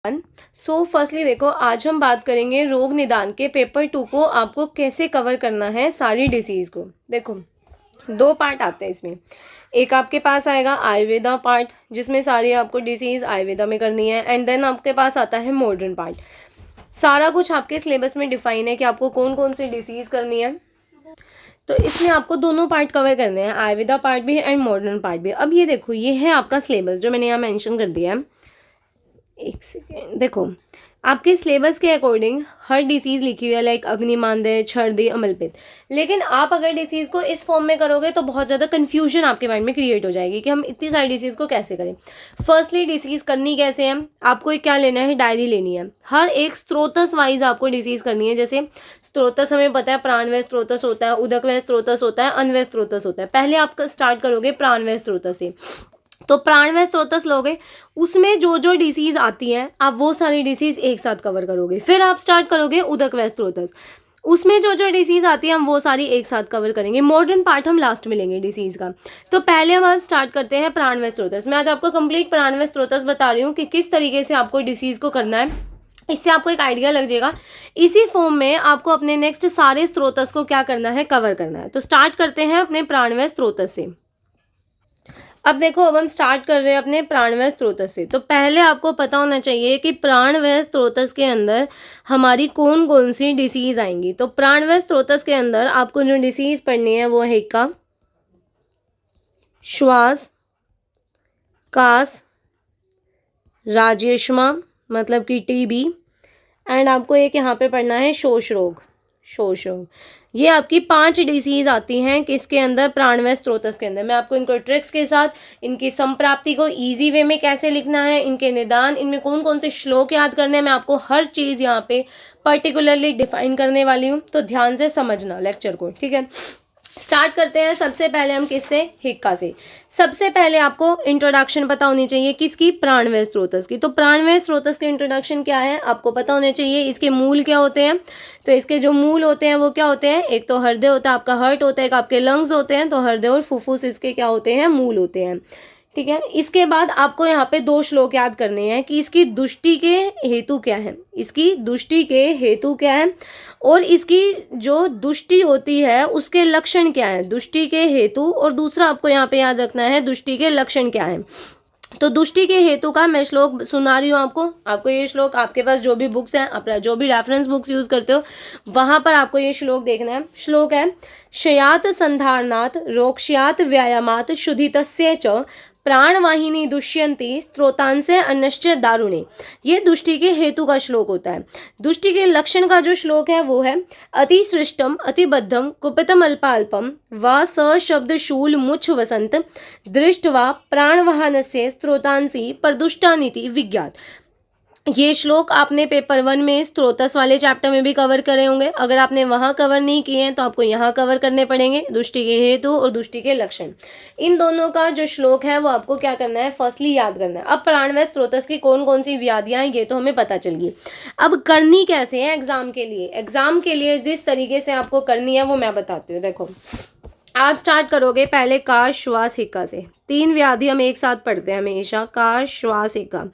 Firstly देखो, आज हम बात करेंगे रोग निदान के पेपर 2 को आपको कैसे कवर करना है सारी डिसीज़ को। देखो, 2 पार्ट आते हैं इसमें। एक आपके पास आएगा आयुर्वेदा पार्ट, जिसमें सारी आपको डिसीज़ आयुर्वेदा में करनी है, एंड देन आपके पास आता है मॉडर्न पार्ट। सारा कुछ आपके सिलेबस में डिफाइन है कि आपको कौन कौन सी डिसीज़ करनी है, तो इसमें आपको दोनों पार्ट कवर करने हैं, आयुर्वेदा पार्ट भी एंड मॉडर्न पार्ट भी। अब ये देखो, ये है आपका सिलेबस जो मैंने यहाँ मेंशन कर दिया है। एक सेकेंड, देखो आपके सिलेबस के अकॉर्डिंग हर डिसीज़ लिखी हुई है, लाइक अग्निमांद्य, छर्दी, अमलपित्त। लेकिन आप अगर डिसीज़ को इस फॉर्म में करोगे तो बहुत ज़्यादा कन्फ्यूजन आपके माइंड में क्रिएट हो जाएगी कि हम इतनी सारी डिसीज़ को कैसे करें। फर्स्टली डिसीज़ करनी कैसे है, आपको एक क्या लेना है, डायरी लेनी है। हर एक स्त्रोतस वाइज आपको डिसीज़ करनी है। जैसे स्त्रोतस हमें पता है, प्राणवय स्त्रोतस होता है, उदकवय स्त्रोतस होता है, अन्वय स्त्रोतस होता है। पहले आप स्टार्ट करोगे प्राणवय स्त्रोतस से, तो प्राणवय स्त्रोतस लोगे, उसमें जो जो डिसीज आती है आप वो सारी डिसीज एक साथ कवर करोगे। फिर आप स्टार्ट करोगे उदकवय स्त्रोतस, उसमें जो जो डिसीज आती है हम वो सारी एक साथ कवर करेंगे। मॉडर्न पार्ट हम लास्ट में लेंगे डिसीज का। तो पहले हम स्टार्ट करते हैं प्राणवय स्त्रोतस। मैं आज आपको कंप्लीट प्राणवय स्त्रोतस बता रही हूँ कि किस तरीके से आपको डिसीज को करना है, इससे आपको एक आइडिया लग जाएगा। इसी फॉर्म में आपको अपने नेक्स्ट सारे स्त्रोतस को क्या करना है, कवर करना है। तो स्टार्ट करते हैं अपने प्राणवय स्त्रोतस से। अब देखो, अब हम स्टार्ट कर रहे हैं अपने प्राणवय स्त्रोतस से। तो पहले आपको पता होना चाहिए कि प्राणवय स्त्रोतस के अंदर हमारी कौन कौन सी डिसीज आएंगी। तो प्राणवय स्त्रोतस के अंदर आपको जो डिसीज पढ़नी है वो है हिक्का, श्वास, कास, राजेष्मा मतलब कि टीबी, एंड आपको एक यहाँ पे पढ़ना है शोष रोग। शोष रोग, ये आपकी 5 डिसीज आती हैं किसके अंदर, प्राणवय स्त्रोतस के अंदर। मैं आपको इनको ट्रिक्स के साथ, इनकी संप्राप्ति को इजी वे में कैसे लिखना है, इनके निदान, इनमें कौन कौन से श्लोक याद करने हैं, मैं आपको हर चीज़ यहाँ पे पर्टिकुलरली डिफाइन करने वाली हूँ। तो ध्यान से समझना लेक्चर को, ठीक है। स्टार्ट करते हैं सबसे पहले हम किससे, हिक्का से। सबसे पहले आपको इंट्रोडक्शन पता होनी चाहिए किसकी, प्राणवय स्त्रोतस की। तो प्राणवय स्त्रोतस की इंट्रोडक्शन क्या है आपको पता होने चाहिए। इसके मूल क्या होते हैं, तो इसके जो मूल होते हैं वो क्या होते हैं, एक तो हृदय होता है, आपका हार्ट होता है, एक आपके लंग्स होते हैं। तो हृदय और फुफ्फुस इसके क्या होते हैं, मूल होते हैं, ठीक है। इसके बाद आपको यहाँ पे 2 श्लोक याद करने हैं कि इसकी दुष्टि के हेतु क्या है, इसकी दुष्टि के हेतु क्या है, और इसकी जो दुष्टि होती है उसके लक्षण क्या है, दुष्टि के हेतु, और दूसरा आपको यहाँ पे याद रखना है दुष्टि के लक्षण क्या है। तो दुष्टि के हेतु का मैं श्लोक सुना रही हूँ आपको ये श्लोक आपके पास जो भी बुक्स हैं, अपना जो भी रेफरेंस बुक्स यूज करते हो वहां पर आपको ये श्लोक देखना है। श्लोक है, शयात संधारणात् रोक्ष्यात् व्यायामात् शुद्धितस्य च प्राणवाहिनी दुष्यंती स्त्रोतांसे अन्यश्च दारुणे। ये दुष्टि के हेतु का श्लोक होता है। दुष्टि के लक्षण का जो श्लोक है वो है, अतिसृष्टम अतिबद्धम कुपितम अल्पाल्पम व सशब्द शूल मुच्छ वसंत दृष्ट्वा प्राणवाहनस्य स्त्रोतांसी परदुष्टानीति विज्ञात। ये श्लोक आपने पेपर 1 में स्त्रोतस वाले चैप्टर में भी कवर करे होंगे। अगर आपने वहां कवर नहीं किए हैं तो आपको यहाँ कवर करने पड़ेंगे, दुष्टि के हेतु और दुष्टि के लक्षण। इन दोनों का जो श्लोक है वो आपको क्या करना है, फर्स्टली याद करना है। अब प्राणवय स्त्रोतस की कौन कौन सी व्याधियां हैं ये तो हमें पता चल गई। अब करनी कैसे है एग्जाम के लिए, एग्जाम के लिए जिस तरीके से आपको करनी है वो मैं बताती हूँ। देखो, आप स्टार्ट करोगे पहले काश, श्वास, हिक्का से। 3 व्याधि हम एक साथ पढ़ते हैं हमेशा, काश, श्वास, हिक्का।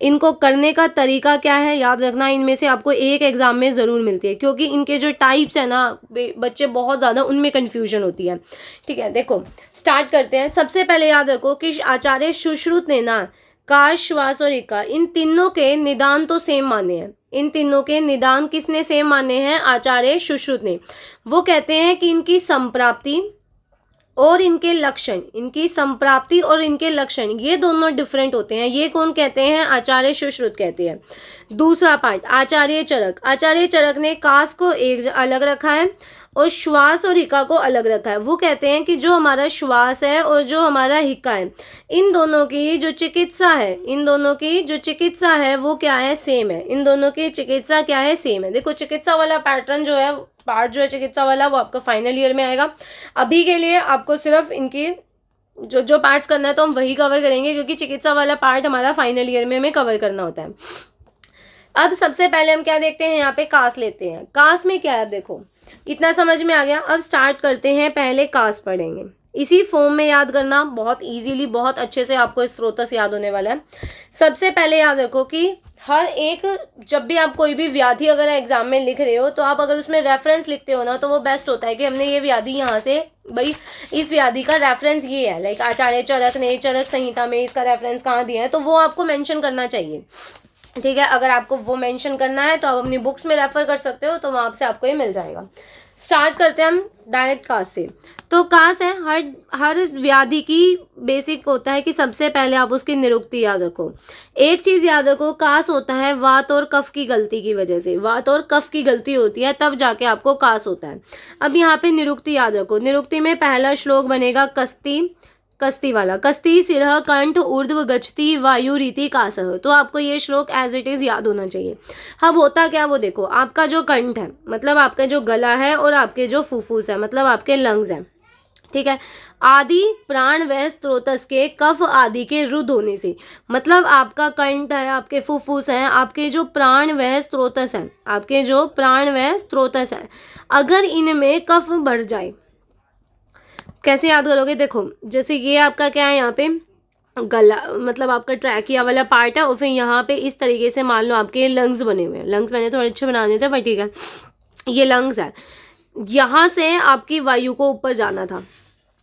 इनको करने का तरीका क्या है याद रखना, इनमें से आपको एक एग्जाम में ज़रूर मिलती है, क्योंकि इनके जो टाइप्स है ना बच्चे बहुत ज़्यादा उनमें कन्फ्यूजन होती है, ठीक है। देखो स्टार्ट करते हैं। सबसे पहले याद रखो कि आचार्य सुश्रुत ने ना काश, श्वास और हिक्का इन तीनों के निदान तो सेम माने हैं। इन तीनों के निदान किसने सेम माने हैं, आचार्य सुश्रुत ने। वो कहते हैं कि इनकी संप्राप्ति और इनके लक्षण, इनकी संप्राप्ति और इनके लक्षण ये दोनों डिफरेंट होते हैं। ये कौन कहते हैं, आचार्य सुश्रुत कहते हैं। दूसरा पार्ट आचार्य चरक, आचार्य चरक ने कास को एक अलग रखा है और श्वास और हिक्का को अलग रखा है। वो कहते हैं कि जो हमारा श्वास है और जो हमारा हिक्का है, इन दोनों की जो चिकित्सा है, इन दोनों की जो चिकित्सा है वो क्या है, सेम है। इन दोनों की चिकित्सा क्या है, सेम है। देखो चिकित्सा वाला पैटर्न जो है, पार्ट जो है चिकित्सा वाला, वो आपका फाइनल ईयर में आएगा। अभी के लिए आपको सिर्फ इनकी जो जो पार्ट्स करना है तो हम वही कवर करेंगे, क्योंकि चिकित्सा वाला पार्ट हमारा फाइनल ईयर में हमें कवर करना होता है। अब सबसे पहले हम क्या देखते हैं, यहाँ पे कास लेते हैं। कास में क्या है, देखो इतना समझ में आ गया। अब स्टार्ट करते हैं, पहले कास पढ़ेंगे। इसी फॉर्म में याद करना, बहुत इजीली, बहुत अच्छे से आपको स्त्रोतस याद होने वाला है। सबसे पहले याद रखो कि हर एक, जब भी आप कोई भी व्याधि अगर एग्जाम में लिख रहे हो तो आप अगर उसमें रेफरेंस लिखते हो ना तो वो बेस्ट होता है कि हमने ये व्याधि यहाँ से, भाई इस व्याधि का रेफरेंस ये है, लाइक आचार्य चरक ने चरक संहिता में इसका रेफरेंस कहाँ दिया है, तो वो आपको मेंशन करना चाहिए। ठीक है, अगर आपको वो मेंशन करना है तो आप अपनी बुक्स में रेफर कर सकते हो, तो वहाँ से आपको ये मिल जाएगा। स्टार्ट करते हैं हम डायरेक्ट कास से। तो कास है, हर व्याधि की बेसिक होता है कि सबसे पहले आप उसकी निरुक्ति याद रखो। एक चीज याद रखो, कास होता है वात और कफ की गलती की वजह से, वात और कफ की गलती होती है तब जाके आपको कास होता है। अब यहाँ पे निरुक्ति याद रखो। निरुक्ति में पहला श्लोक बनेगा कस्ती वाला, कस्ती सिरह कंठ ऊर्ध्व गच्छति वायु रीति कासह। तो आपको ये श्लोक एज इट इज याद होना चाहिए। अब होता क्या, वो देखो, आपका जो कंठ है मतलब आपका जो गला है और आपके जो फुफ्फुस है मतलब आपके लंग्स हैं, ठीक है, आदि प्राण व स्त्रोतस के कफ आदि के रुद्ध होने से, मतलब आपका कंठ है, आपके फुफ्फुस हैं, आपके जो प्राण व स्त्रोतस हैं, आपके जो प्राण व स्त्रोतस हैं, अगर इनमें कफ बढ़ जाए, कैसे याद करोगे, देखो जैसे ये आपका क्या है, यहाँ पे गला मतलब आपका ट्रैकिया वाला पार्ट है, और फिर यहाँ पे इस तरीके से मान लो आपके लंग्स बने हुए हैं। लंग्स मैंने थोड़े अच्छे बना देते पर ठीक है, ये लंग्स है। यहाँ से आपकी वायु को ऊपर जाना था,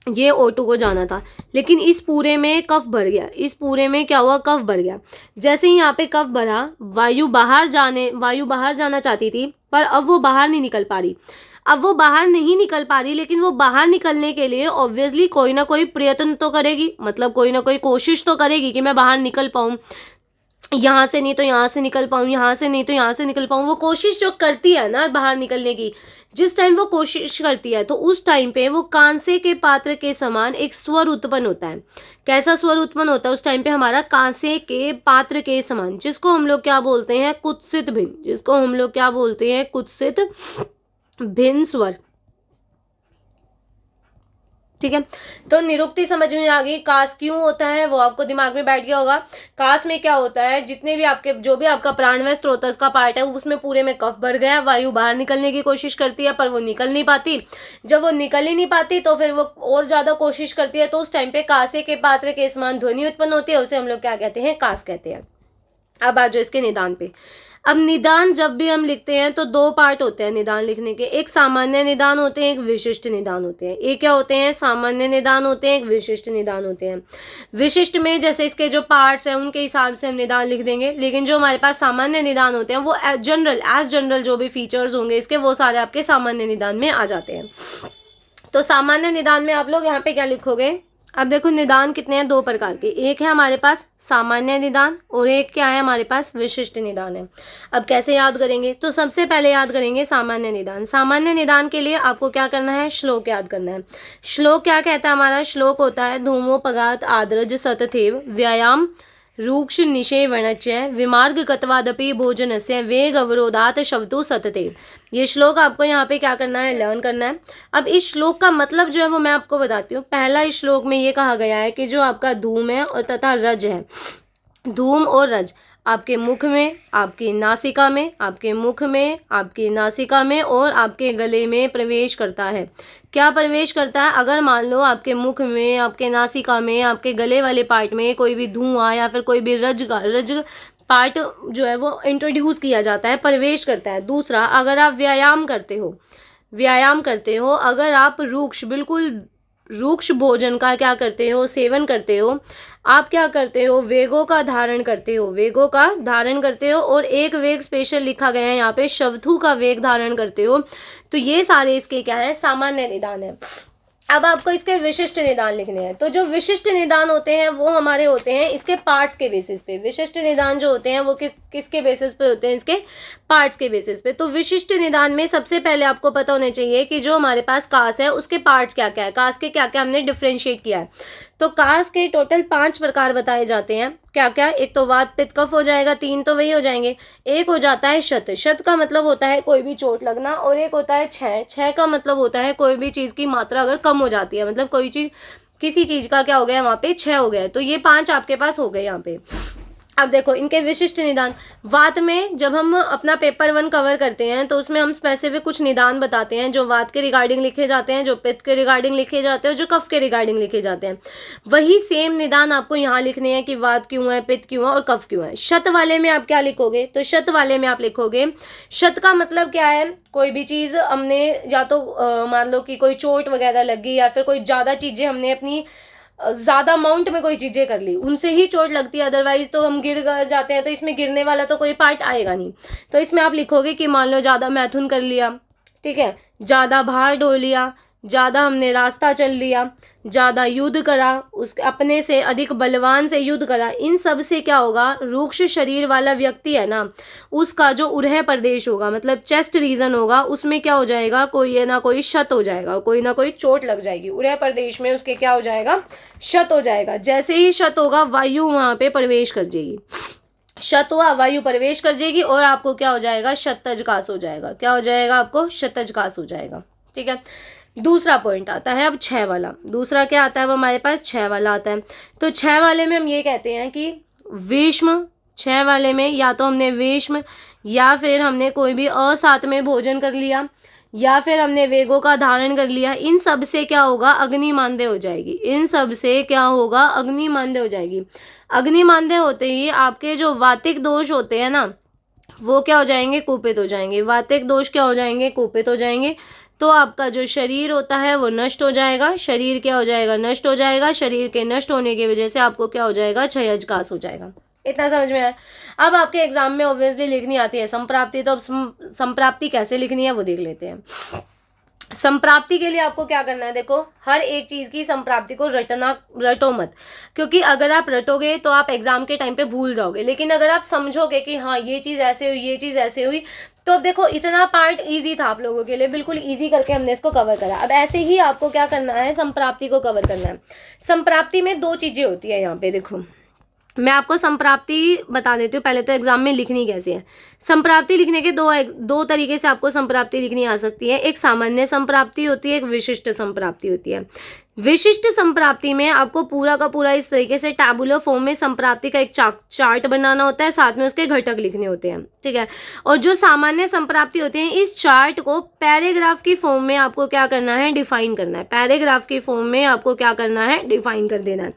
ये O2 को जाना था, लेकिन इस पूरे में कफ बढ़ गया। इस पूरे में क्या हुआ, कफ बढ़ गया। जैसे ही यहाँ पे कफ बढ़ा, वायु बाहर जाना चाहती थी, पर अब वो बाहर नहीं निकल पा रही। अब वो बाहर नहीं निकल पा रही, लेकिन वो बाहर निकलने के लिए ऑब्वियसली कोई ना कोई प्रयत्न तो करेगी, मतलब कोई ना कोई कोशिश तो करेगी कि मैं बाहर निकल पाऊँ, यहाँ से नहीं तो यहाँ से निकल पाऊँ, यहाँ से नहीं तो यहाँ से निकल पाऊँ। वो कोशिश जो करती है ना बाहर निकलने की, जिस टाइम वो कोशिश करती है तो उस टाइम पे वो कांसे के पात्र के समान एक स्वर उत्पन्न होता है। कैसा स्वर उत्पन्न होता है उस टाइम पे, हमारा कांसे के पात्र के समान, जिसको हम लोग क्या बोलते हैं, कुत्सित भिन्न, जिसको हम लोग क्या बोलते हैं, कुत्सित भिन्न स्वर। ठीक है, तो निरुक्ति समझ में आ गई। कास क्यों होता है वो आपको दिमाग में बैठ गया होगा। कास में क्या होता है, जितने भी आपके जो भी आपका प्राणवायु स्त्रोतस का पार्ट है उसमें पूरे में कफ भर गया, वायु बाहर निकलने की कोशिश करती है पर वो निकल नहीं पाती। जब वो निकल ही नहीं पाती तो फिर वो और ज्यादा कोशिश करती है, तो उस टाइम पे कासे के पात्र के समान ध्वनि उत्पन्न होती है, उसे हम लोग क्या कहते हैं, कास कहते हैं। अब आ जाओ इसके निदान पे। अब निदान जब भी हम लिखते हैं तो दो पार्ट होते हैं निदान लिखने के, एक सामान्य निदान होते हैं, एक विशिष्ट निदान होते हैं। एक क्या होते हैं, सामान्य निदान होते हैं, एक विशिष्ट निदान होते हैं। विशिष्ट में जैसे इसके जो पार्ट्स हैं उनके हिसाब से हम निदान लिख देंगे, लेकिन जो हमारे पास सामान्य निदान होते हैं वो जनरल जो भी फीचर्स होंगे इसके वो सारे आपके सामान्य निदान में आ जाते हैं। तो सामान्य निदान में आप लोग यहाँ पे क्या लिखोगे, अब देखो निदान कितने हैं, दो प्रकार के, एक है हमारे पास सामान्य निदान और एक क्या है हमारे पास विशिष्ट निदान है। अब कैसे याद करेंगे, तो सबसे पहले याद करेंगे सामान्य निदान। सामान्य निदान के लिए आपको क्या करना है, श्लोक याद करना है। श्लोक क्या कहता है, हमारा श्लोक होता है धूमोपगात आद्रज सतथेव व्यायाम रूक्ष निषेवणच्य विमार्ग कत्वादपि भोजनस्य वेग अवरोधात शवतु सततेव। ये श्लोक आपको यहाँ पे क्या करना है, लर्न करना है। अब इस श्लोक का मतलब जो है वो मैं आपको बताती हूँ। पहला इस श्लोक में ये कहा गया है कि जो आपका धूम है और तथा रज है, धूम और रज आपके मुख में, आपकी नासिका में, आपके मुख में, आपकी नासिका में और आपके गले में प्रवेश करता है। क्या प्रवेश करता है, अगर मान लो आपके मुख में, आपके नासिका में, आपके गले वाले पार्ट में कोई भी धुआं या फिर कोई भी रज पार्ट जो है वो इंट्रोड्यूस किया जाता है, प्रवेश करता है। दूसरा, अगर आप व्यायाम करते हो, अगर आप बिल्कुल रूक्ष भोजन का क्या करते हो, सेवन करते हो, आप क्या करते हो, वेगों का धारण करते हो, और एक वेग स्पेशल लिखा गया है यहाँ पे, शवथु का वेग धारण करते हो। तो ये सारे इसके क्या है, सामान्य निदान है। अब आपको इसके विशिष्ट निदान लिखने हैं। तो जो विशिष्ट निदान होते हैं वो हमारे होते हैं इसके पार्ट्स के बेसिस पे। विशिष्ट निदान जो होते हैं वो किसके बेसिस पे होते हैं, इसके पार्ट्स के बेसिस पे। तो विशिष्ट निदान में सबसे पहले आपको पता होना चाहिए कि जो हमारे पास कास है उसके पार्ट्स क्या क्या है, कास के क्या क्या हमने डिफ्रेंशिएट किया है। तो कास के टोटल 5 प्रकार बताए जाते हैं। क्या क्या, एक तो वात पित्त कफ हो जाएगा, 3 तो वही हो जाएंगे। एक हो जाता है शत का मतलब होता है कोई भी चोट लगना, और एक होता है क्षय का मतलब होता है कोई भी चीज की मात्रा अगर कम हो जाती है, मतलब कोई चीज, किसी चीज का क्या हो गया वहां पे, क्षय हो गया। तो ये 5 आपके पास हो गए यहाँ पे। अब देखो इनके विशिष्ट निदान। वात में जब हम अपना पेपर 1 कवर करते हैं तो उसमें हम स्पेसिफिक कुछ निदान बताते हैं जो वात के रिगार्डिंग लिखे जाते हैं, जो पित्त के रिगार्डिंग लिखे जाते हैं, जो कफ के रिगार्डिंग लिखे जाते हैं। वही सेम निदान आपको यहाँ लिखने हैं कि वात क्यों है, पित्त क्यों है और कफ क्यों है। शत वाले में आप क्या लिखोगे, तो शत वाले में आप लिखोगे, शत का मतलब क्या है, कोई भी चीज़ हमने या तो मान लो कि कोई चोट वगैरह लगी या फिर कोई ज़्यादा चीज़ें हमने अपनी ज़्यादा अमाउंट में कोई चीज़ें कर ली, उनसे ही चोट लगती है, अदरवाइज तो हम गिर जाते हैं, तो इसमें गिरने वाला तो कोई पार्ट आएगा नहीं। तो इसमें आप लिखोगे कि मान लो ज़्यादा मैथुन कर लिया, ठीक है, ज़्यादा भार ढो लिया, ज़्यादा हमने रास्ता चल लिया, ज़्यादा युद्ध करा, उस अपने से अधिक बलवान से युद्ध करा, इन सब से क्या होगा, रूक्ष शरीर वाला व्यक्ति है ना, उसका जो उरह प्रदेश होगा, मतलब चेस्ट रीजन होगा, उसमें क्या हो जाएगा, कोई ना कोई क्षत हो जाएगा, कोई ना कोई चोट लग जाएगी। उरह प्रदेश में उसके क्या हो जाएगा, क्षत हो जाएगा। जैसे ही क्षत होगा वायु वहां पे प्रवेश कर जाएगी, क्षत हुआ वायु प्रवेश कर जाएगी और आपको क्या हो जाएगा, शतजकास हो जाएगा। क्या हो जाएगा, आपको शतजकास हो जाएगा। ठीक है, दूसरा पॉइंट आता है अब 6 वाला। दूसरा क्या आता है, अब हमारे पास 6 वाला आता है। तो 6 वाले में हम ये कहते हैं कि विषम, 6 वाले में या तो हमने विषम या फिर हमने कोई भी असात में भोजन कर लिया या फिर हमने वेगों का धारण कर लिया, इन सब से क्या होगा, अग्नि मांद्य हो जाएगी। इन सब से क्या होगा, अग्नि मांद्य हो जाएगी। अग्नि मांद्य होते ही आपके जो वातिक दोष होते हैं ना, वो क्या हो जाएंगे, कुपित हो जाएंगे। वातिक दोष क्या हो जाएंगे, कुपित हो जाएंगे। तो आपका जो शरीर होता है वो नष्ट हो जाएगा। शरीर क्या हो जाएगा, नष्ट हो जाएगा। शरीर के नष्ट होने की वजह से आपको क्या हो जाएगा, क्षयजकास हो जाएगा। इतना समझ में आया। अब आपके एग्जाम में ऑब्वियसली लिखनी आती है संप्राप्ति, तो अब संप्राप्ति कैसे लिखनी है वो देख लेते हैं। संप्राप्ति के लिए आपको क्या करना है, देखो हर एक चीज की संप्राप्ति को रटो मत, क्योंकि अगर आप रटोगे तो आप एग्जाम के टाइम पे भूल जाओगे। लेकिन अगर आप समझोगे कि हाँ ये चीज ऐसे हुई, ये चीज ऐसे हुई, तो अब देखो इतना पार्ट इजी था आप लोगों के लिए, बिल्कुल इजी करके हमने इसको कवर करा। अब ऐसे ही आपको क्या करना है, संप्राप्ति को कवर करना है। संप्राप्ति में 2 चीजें होती है यहाँ पे, देखो मैं आपको संप्राप्ति बता देती हूँ। पहले तो एग्जाम में लिखनी कैसे है। संप्राप्ति लिखने के दो तरीके से आपको संप्राप्ति लिखनी आ सकती है। एक सामान्य संप्राप्ति होती है, एक विशिष्ट संप्राप्ति होती है। विशिष्ट संप्राप्ति में आपको पूरा का पूरा इस तरीके से टैबुलर फॉर्म में संप्राप्ति का एक चार्ट बनाना होता है, साथ में उसके घटक लिखने होते हैं, ठीक है। और जो सामान्य संप्राप्ति होते हैं, इस चार्ट को पैराग्राफ की फॉर्म में आपको क्या करना है, डिफाइन करना है। पैराग्राफ की फॉर्म में आपको क्या करना है, डिफाइन कर देना है।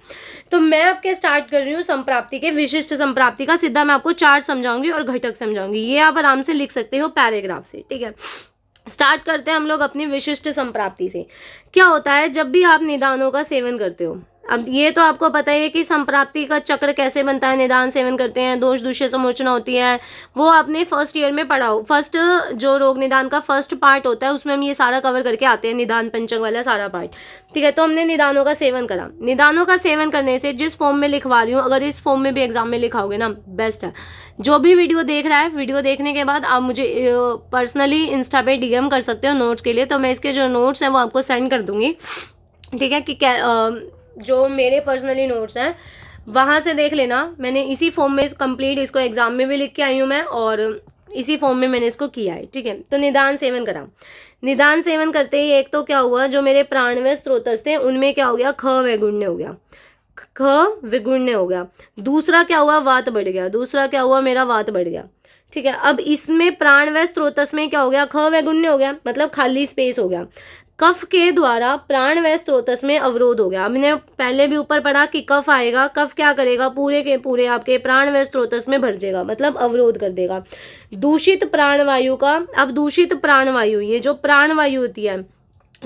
तो मैं आपके स्टार्ट कर रही हूँ संप्राप्ति के, विशिष्ट संप्राप्ति का। सीधा मैं आपको चार्ट समझाऊंगी और घटक समझाऊंगी, ये आप आराम से लिख सकते हो पैराग्राफ से, ठीक है। स्टार्ट करते हैं हम लोग अपनी विशिष्ट संप्राप्ति से। क्या होता है, जब भी आप निदानों का सेवन करते हो, अब ये तो आपको पता ही है कि संप्राप्ति का चक्र कैसे बनता है। निदान सेवन करते हैं, दोष दूष्य समोचना होती है, वो आपने फर्स्ट ईयर में पढ़ा हो। फर्स्ट जो रोग निदान का फर्स्ट पार्ट होता है उसमें हम ये सारा कवर करके आते हैं, निदान पंचक वाला सारा पार्ट, ठीक है। तो हमने निदानों का सेवन करा। निदानों का सेवन करने से जिस फॉर्म में लिखवा रही हूँ, अगर इस फॉर्म में भी एग्जाम में लिखाओगे ना, बेस्ट है। जो भी वीडियो देख रहा है, वीडियो देखने के बाद आप मुझे पर्सनली इंस्टा पे डीएम कर सकते हो नोट्स के लिए, तो मैं इसके जो नोट्स हैं वो आपको सेंड कर दूंगी, ठीक है। कि जो मेरे पर्सनली नोट्स हैं वहाँ से देख लेना। मैंने इसी फॉर्म में कंप्लीट इसको एग्जाम में भी लिख के आई हूँ मैं, और इसी फॉर्म में मैंने इसको किया है, ठीक है। तो निदान सेवन करा। निदान सेवन करते ही एक तो क्या हुआ, जो मेरे प्राणवय स्रोतस थे उनमें क्या हो गया, ख वैगुण्य हो गया, ख विगुण्य हो गया। दूसरा क्या हुआ, वात बढ़ गया। दूसरा क्या हुआ, मेरा वात बढ़ गया, ठीक है। अब इसमें प्राणवय स्रोतस में क्या हो गया, ख वैगुण्य हो गया, मतलब खाली स्पेस हो गया। कफ के द्वारा प्राणवय स्रोतस में अवरोध हो गया। हमने पहले भी ऊपर पढ़ा कि कफ आएगा, कफ क्या करेगा, पूरे के पूरे आपके प्राणवय स्रोतस में भर जाएगा, मतलब अवरोध कर देगा। दूषित प्राणवायु का, अब दूषित प्राणवायु, ये जो प्राणवायु होती है,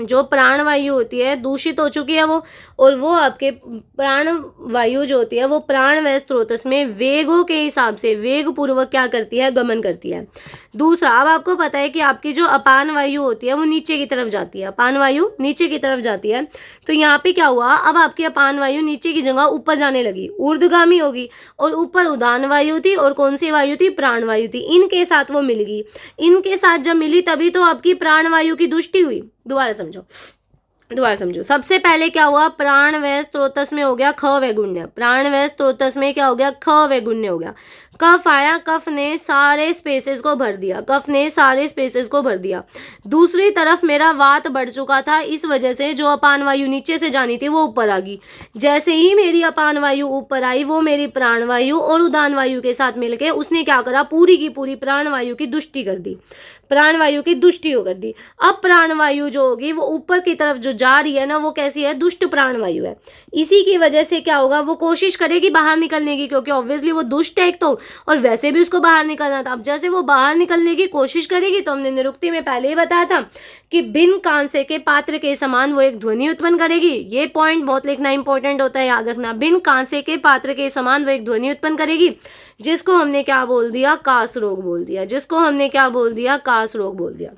जो प्राणवायु होती है दूषित हो चुकी है वो, और वो आपके प्राणवायु जो होती है वो प्राणवय स्रोतस में वेगों के हिसाब से वेग पूर्वक क्या करती है, गमन करती है। दूसरा, अब आपको पता है कि आपकी जो अपान वायु होती है वो नीचे की तरफ जाती है, अपान वायु नीचे की तरफ जाती है। तो यहाँ पे क्या हुआ, अब आपकी अपान वायु नीचे की जगह ऊपर जाने लगी, ऊर्ध्वगामी होगी, और ऊपर उदान वायु थी, और कौन सी वायु थी, प्राण वायु थी। इनके साथ वो मिल गई, इनके साथ जब मिली तभी तो आपकी प्राण वायु की दुष्टि हुई। दोबारा समझो। सबसे पहले क्या हुआ, प्राणवय स्रोतस में हो गया ख वैगुण्य। प्राणवय स्रोतस में क्या हो गया, ख वैगुण्य हो गया। कफ आया, कफ ने सारे स्पेसेस को भर दिया, कफ ने सारे स्पेसेस को भर दिया। दूसरी तरफ मेरा वात बढ़ चुका था, इस वजह से जो अपान वायु नीचे से जानी थी वो ऊपर आ गई। जैसे ही मेरी अपान वायु ऊपर आई, वो मेरी प्राण वायु और उदान वायु के साथ मिलके उसने क्या करा, पूरी की पूरी प्राण वायु की दुष्टि कर दी, प्राण वायु की दुष्टि कर दी। अब प्राण वायु जो होगी वो ऊपर की तरफ जो जा रही है ना, वो कैसी है, दुष्ट प्राण वायु है। इसी की वजह से क्या होगा, वो कोशिश करेगी बाहर निकलने की, क्योंकि ऑब्वियसली वो दुष्ट है एक तो, और वैसे भी उसको बाहर निकलना था। अब जैसे वो बाहर निकलने की कोशिश करेगी, तो हमने निरुक्ति में पहले ही बताया था कि भिन्न कांसे के पात्र के समान वो एक ध्वनि उत्पन्न करेगी। ये पॉइंट बहुत लिखना इंपॉर्टेंट होता है, याद रखना। भिन्न कांसे के पात्र के समान वो एक ध्वनि उत्पन्न करेगी, जिसको हमने क्या बोल दिया, कास रोग बोल दिया, जिसको हमने क्या बोल दिया, कास रोग बोल दिया।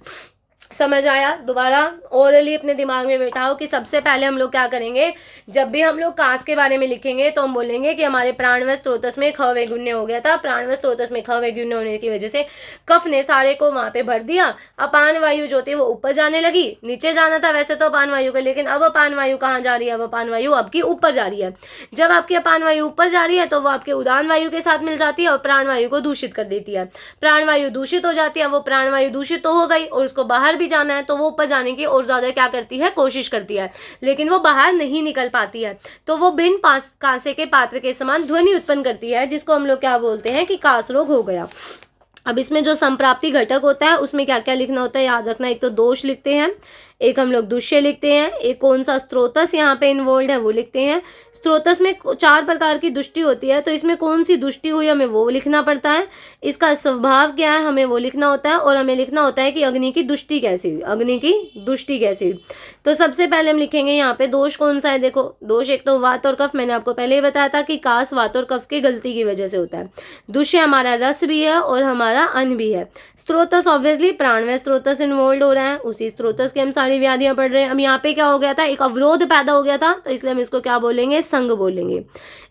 समझ आया? दोबारा ओरली अपने दिमाग में बैठाओ कि सबसे पहले हम लोग क्या करेंगे, जब भी हम लोग कास के बारे में लिखेंगे तो हम बोलेंगे कि हमारे प्राणवय स्त्रोतस में ख वैगुण्य हो गया था। प्राणवय स्त्रोतस में ख वैगुण्य होने की वजह से कफ ने सारे को वहां पे भर दिया। अपान वायु जो थी वो ऊपर जाने लगी, नीचे जाना था वैसे तो अपान वायु को, लेकिन अब अपान वायु कहाँ जा रही है, अब अपान वायु आपकी ऊपर जा रही है। जब आपकी अपान वायु ऊपर जा रही है तो वो आपके उदान वायु के साथ मिल जाती है और प्राण वायु को दूषित कर देती है। प्राण वायु दूषित हो जाती है, वो प्राण वायु दूषित तो हो गई और उसको बाहर भी जाना है, तो वो ऊपर जाने की और ज्यादा क्या करती है, कोशिश करती है, लेकिन वो बाहर नहीं निकल पाती है। तो वो भिन्न कांसे के पात्र के समान ध्वनि उत्पन्न करती है, जिसको हम लोग क्या बोलते हैं कि कास रोग हो गया। अब इसमें जो संप्राप्ति घटक होता है उसमें क्या क्या लिखना होता है, याद रखना। एक तो दोष लिखते हैं, एक हम लोग दुष्य लिखते हैं, एक कौन सा स्त्रोतस यहाँ पे इन्वॉल्व है वो लिखते हैं। स्त्रोतस में 4 प्रकार की दुष्टि होती है, तो इसमें कौन सी दुष्टि हुई हमें वो लिखना पड़ता है, इसका स्वभाव क्या है हमें वो लिखना होता है, और हमें लिखना होता है कि अग्नि की दुष्टि कैसी हुई, अग्नि की दुष्टि कैसी हुई। तो सबसे पहले हम लिखेंगे यहाँ पे दोष कौन सा है। देखो दोष एक तो वात और कफ, मैंने आपको पहले ही बताया था कि कास वात और कफ की गलती की वजह से होता है। दुष्य हमारा रस भी है और हमारा अन्न भी है। स्त्रोतस ऑब्वियसली प्राणवय स्त्रोतस इन्वॉल्व हो रहा है, उसी स्त्रोतस के हम सारी व्याधियां पढ़ रहे हैं। अब यहाँ पे क्या हो गया था, एक अवरोध पैदा हो गया था, तो इसलिए हम इसको क्या बोलेंगे, संग बोलेंगे।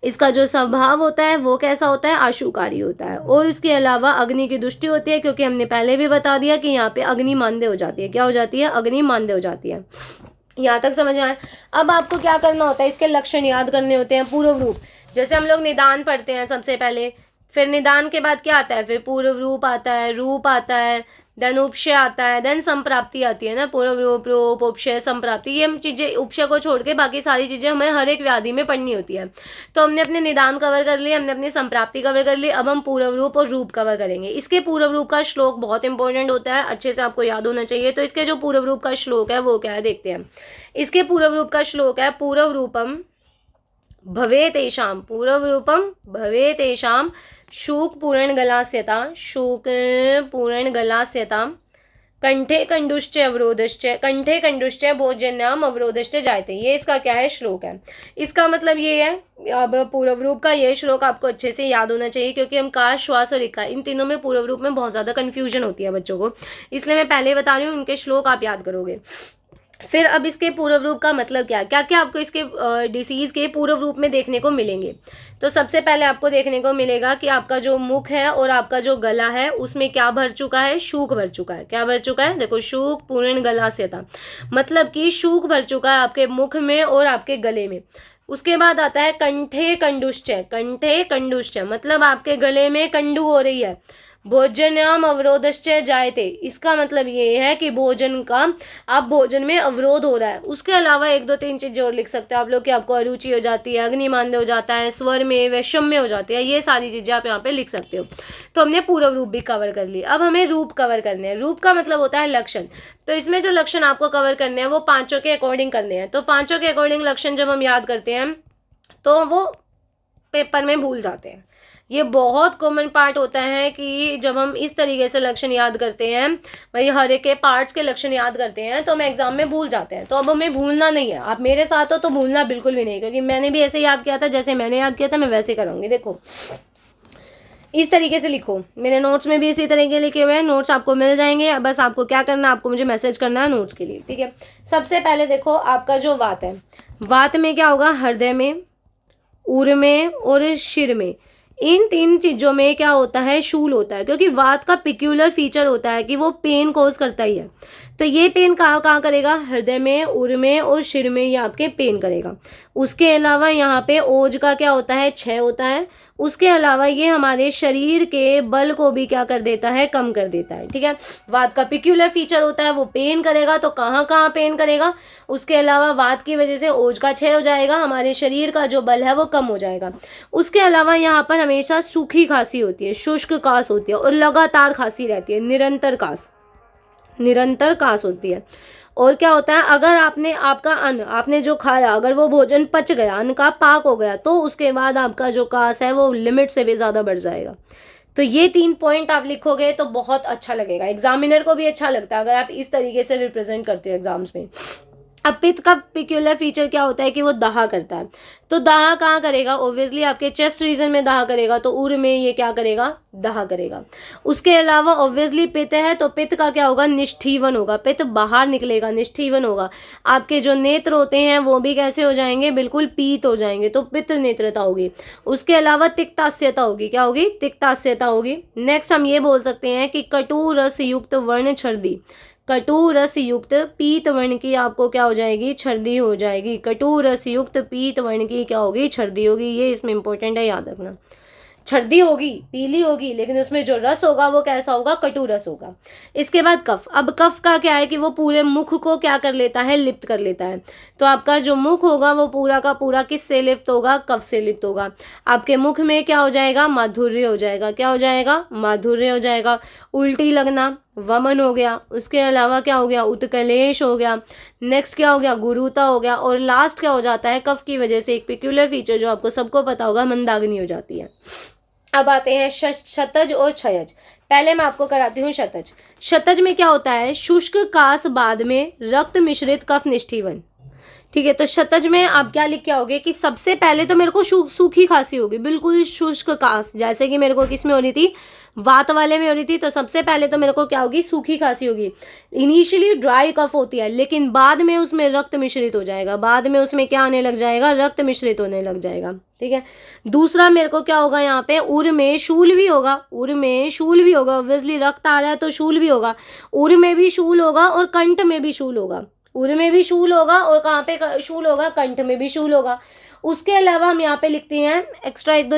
इसका जो स्वभाव होता है वो कैसा होता है, आशुकारी होता है। और इसके अलावा अग्नि की दुष्टि होती है, क्योंकि हमने पहले भी बता दिया कि यहाँ पे अग्नि मांद्य हो जाती है। क्या हो जाती है, अग्नि मांद्य हो जाती है। यहाँ तक समझ आए? अब आपको क्या करना होता है, इसके लक्षण याद करने होते हैं। पूर्व रूप, जैसे हम लोग निदान पढ़ते हैं सबसे पहले, फिर निदान के बाद क्या आता है, फिर पूर्व रूप आता है, रूप आता है, देन उपशय आता है, देन संप्राप्ति आती है ना। पूर्व रूप, रूप, उपशय, संप्राप्ति, ये हम चीजें उपशय को छोड़ के बाकी सारी चीजें हमें हर एक व्याधि में पढ़नी होती है। तो हमने अपने निदान कवर कर लिए, हमने अपनी संप्राप्ति कवर कर ली, अब हम पूर्व रूप और रूप कवर करेंगे। इसके पूर्व रूप का श्लोक बहुत इंपॉर्टेंट होता है, अच्छे से आपको याद होना चाहिए। तो इसके जो पूर्व रूप का श्लोक है वो क्या है, देखते हैं। इसके पूर्व रूप का श्लोक है, पूर्व रूपम भवे तेषाम, पूर्व रूपम भवे तेषाम शूक पूर्ण गलास्यता, शूक पूर्ण गलास्यता, कंठे कंडुश्च अवरोधश्च, कंठे कंडुश्च भोजन्याम अवरोधश्च जायते। ये इसका क्या है, श्लोक है। इसका मतलब ये है, अब पूर्व रूप का ये श्लोक आपको अच्छे से याद होना चाहिए, क्योंकि हम काश, श्वास और इका, इन तीनों में पूर्व रूप में बहुत ज्यादा कंफ्यूजन होती है बच्चों को, इसलिए मैं पहले बता रही हूँ, इनके श्लोक आप याद करोगे। फिर अब इसके पूर्व रूप का मतलब क्या क्या क्या आपको इसके डिसीज के पूर्व रूप में देखने को मिलेंगे। तो सबसे पहले आपको देखने को मिलेगा कि आपका जो मुख है और आपका जो गला है उसमें क्या भर चुका है, शूक भर चुका है। क्या भर चुका है, देखो शूक पूर्ण गलास्यता, मतलब कि शूक भर चुका है आपके मुख में और आपके गले में। उसके बाद आता है कंठे कंडुश्च, कंठे कंडुश्च मतलब आपके गले में कंडू हो रही है। भोजन्याम अवरोधश्च जायते, इसका मतलब ये है कि भोजन का, आप भोजन में अवरोध हो रहा है। उसके अलावा 1 2 3 चीजें और लिख सकते हो आप लोग कि आपको अरुचि हो जाती है, अग्निमांद्य हो जाता है, स्वर में वैषम्य हो जाती है, ये सारी चीजें आप यहाँ पे लिख सकते हो। तो हमने पूर्व रूप भी कवर कर ली। अब हमें रूप कवर करने हैं। रूप का मतलब होता है लक्षण। तो इसमें जो लक्षण आपको कवर करने हैं वो 5 के अकॉर्डिंग करने हैं। तो 5 के अकॉर्डिंग लक्षण जब हम याद करते हैं तो वो पेपर में भूल जाते हैं। ये बहुत कॉमन पार्ट होता है कि जब हम इस तरीके से लक्षण याद करते हैं, भाई हर एक के पार्ट्स के लक्षण याद करते हैं, तो हम एग्जाम में भूल जाते हैं। तो अब हमें भूलना नहीं है। आप मेरे साथ हो तो भूलना बिल्कुल भी नहीं, क्योंकि मैंने भी ऐसे याद किया था, जैसे मैंने याद किया था मैं वैसे कराऊंगी। देखो इस तरीके से लिखो, मेरे नोट्स में भी इसी तरीके के लिखे हुए हैं, नोट्स आपको मिल जाएंगे। बस आपको क्या करना है, आपको मुझे मैसेज करना है नोट्स के लिए, ठीक है। सबसे पहले देखो आपका जो वात है, वात में क्या होगा, हृदय में, उर में और शिर में, इन 3 चीजों में क्या होता है, शूल होता है। क्योंकि वात का पिक्यूलर फीचर होता है कि वो पेन कॉज करता ही है। तो ये पेन कहाँ करेगा, हृदय में, उर में और शिर में, ये आपके पेन करेगा। उसके अलावा यहाँ पे ओज का क्या होता है, क्षय होता है, उसके अलावा ये हमारे शरीर के बल को भी क्या कर देता है, कम कर देता है। ठीक है, वात का पिक्यूलर फीचर होता है, वो पेन करेगा तो कहाँ कहाँ पेन करेगा। उसके अलावा वात की वजह से ओज का क्षय हो जाएगा, हमारे शरीर का जो बल है वो कम हो जाएगा। उसके अलावा यहाँ पर हमेशा सूखी खांसी होती है, शुष्क कास होती है और लगातार खांसी रहती है, निरंतर कास होती है। और क्या होता है, अगर आपने जो खाया, अगर वो भोजन पच गया, अन्न का पाक हो गया, तो उसके बाद आपका जो कास है वो लिमिट से भी ज़्यादा बढ़ जाएगा। तो ये 3 पॉइंट आप लिखोगे तो बहुत अच्छा लगेगा, एग्जामिनर को भी अच्छा लगता है अगर आप इस तरीके से रिप्रेजेंट करते हो एग्जाम्स में। अब पित्त का पिक्यूलर फीचर क्या होता है कि वो दाह करता है। तो दाह कहाँ करेगा, ऑब्वियसली आपके चेस्ट रीजन में दाह करेगा, तो उर में ये क्या करेगा, दाह करेगा। उसके अलावा ऑब्वियसली पित्त है तो पित्त का क्या होगा, निष्ठीवन होगा, पित्त बाहर निकलेगा, निष्ठीवन होगा। आपके जो नेत्र होते हैं वो भी कैसे हो जाएंगे, बिल्कुल पीत हो जाएंगे, तो पित्त नेत्रता होगी। उसके अलावा तिक्तास्यता होगी, क्या होगी, तिक्तास्यता होगी। नेक्स्ट हम ये बोल सकते हैं कि कटु रस युक्त वर्ण छर्दी, कटु रस युक्त पीत वर्ण की आपको क्या हो जाएगी, छर्दी हो जाएगी। कटु रस युक्त पीत वर्ण की क्या होगी, छर्दी होगी। ये इसमें इंपॉर्टेंट है, याद रखना। छर्दी होगी, पीली होगी, लेकिन उसमें जो रस होगा वो कैसा होगा, कटु रस होगा। इसके बाद कफ। अब कफ का क्या है कि वो पूरे मुख को क्या कर लेता है, लिप्त कर लेता है। तो आपका जो मुख होगा वो पूरा का पूरा किससे लिप्त होगा, कफ से लिप्त होगा। आपके मुख में क्या हो जाएगा, माधुर्य हो जाएगा, क्या हो जाएगा, माधुर्य हो जाएगा। उल्टी लगना, वमन हो गया। उसके अलावा क्या हो गया, उत्कलेश हो गया। नेक्स्ट क्या हो गया, गुरुता हो गया। और लास्ट क्या हो जाता है, कफ की वजह से एक पिक्यूलर फीचर जो आपको सबको पता होगा, मंदाग्नि हो जाती है। अब आते हैं शतज और क्षयज। पहले मैं आपको कराती हूँ शतज। शतज में क्या होता है, शुष्क कास बाद में रक्त मिश्रित कफ निष्ठीवन। ठीक है, तो शतज में आप क्या लिख के आओगे कि सबसे पहले तो मेरे को सूखी खांसी होगी, बिल्कुल शुष्क कास, जैसे कि मेरे को किस में हो रही थी, वात वाले में हो रही थी। तो सबसे पहले तो मेरे को क्या होगी, सूखी खांसी होगी। इनिशियली ड्राई कफ होती है, लेकिन बाद में उसमें रक्त मिश्रित हो जाएगा, बाद में उसमें क्या आने लग जाएगा, रक्त मिश्रित होने लग जाएगा। ठीक है, दूसरा मेरे को क्या होगा, यहाँ पे उर में शूल भी होगा, उर में शूल भी होगा। ऑब्वियसली रक्त आ रहा है तो शूल भी होगा, उर में भी शूल होगा और कंठ में भी शूल होगा। उर में भी शूल होगा और कहाँ पे शूल होगा, कंठ में भी शूल होगा। उसके अलावा हम यहाँ पे लिखते हैं एक्स्ट्रा एक दो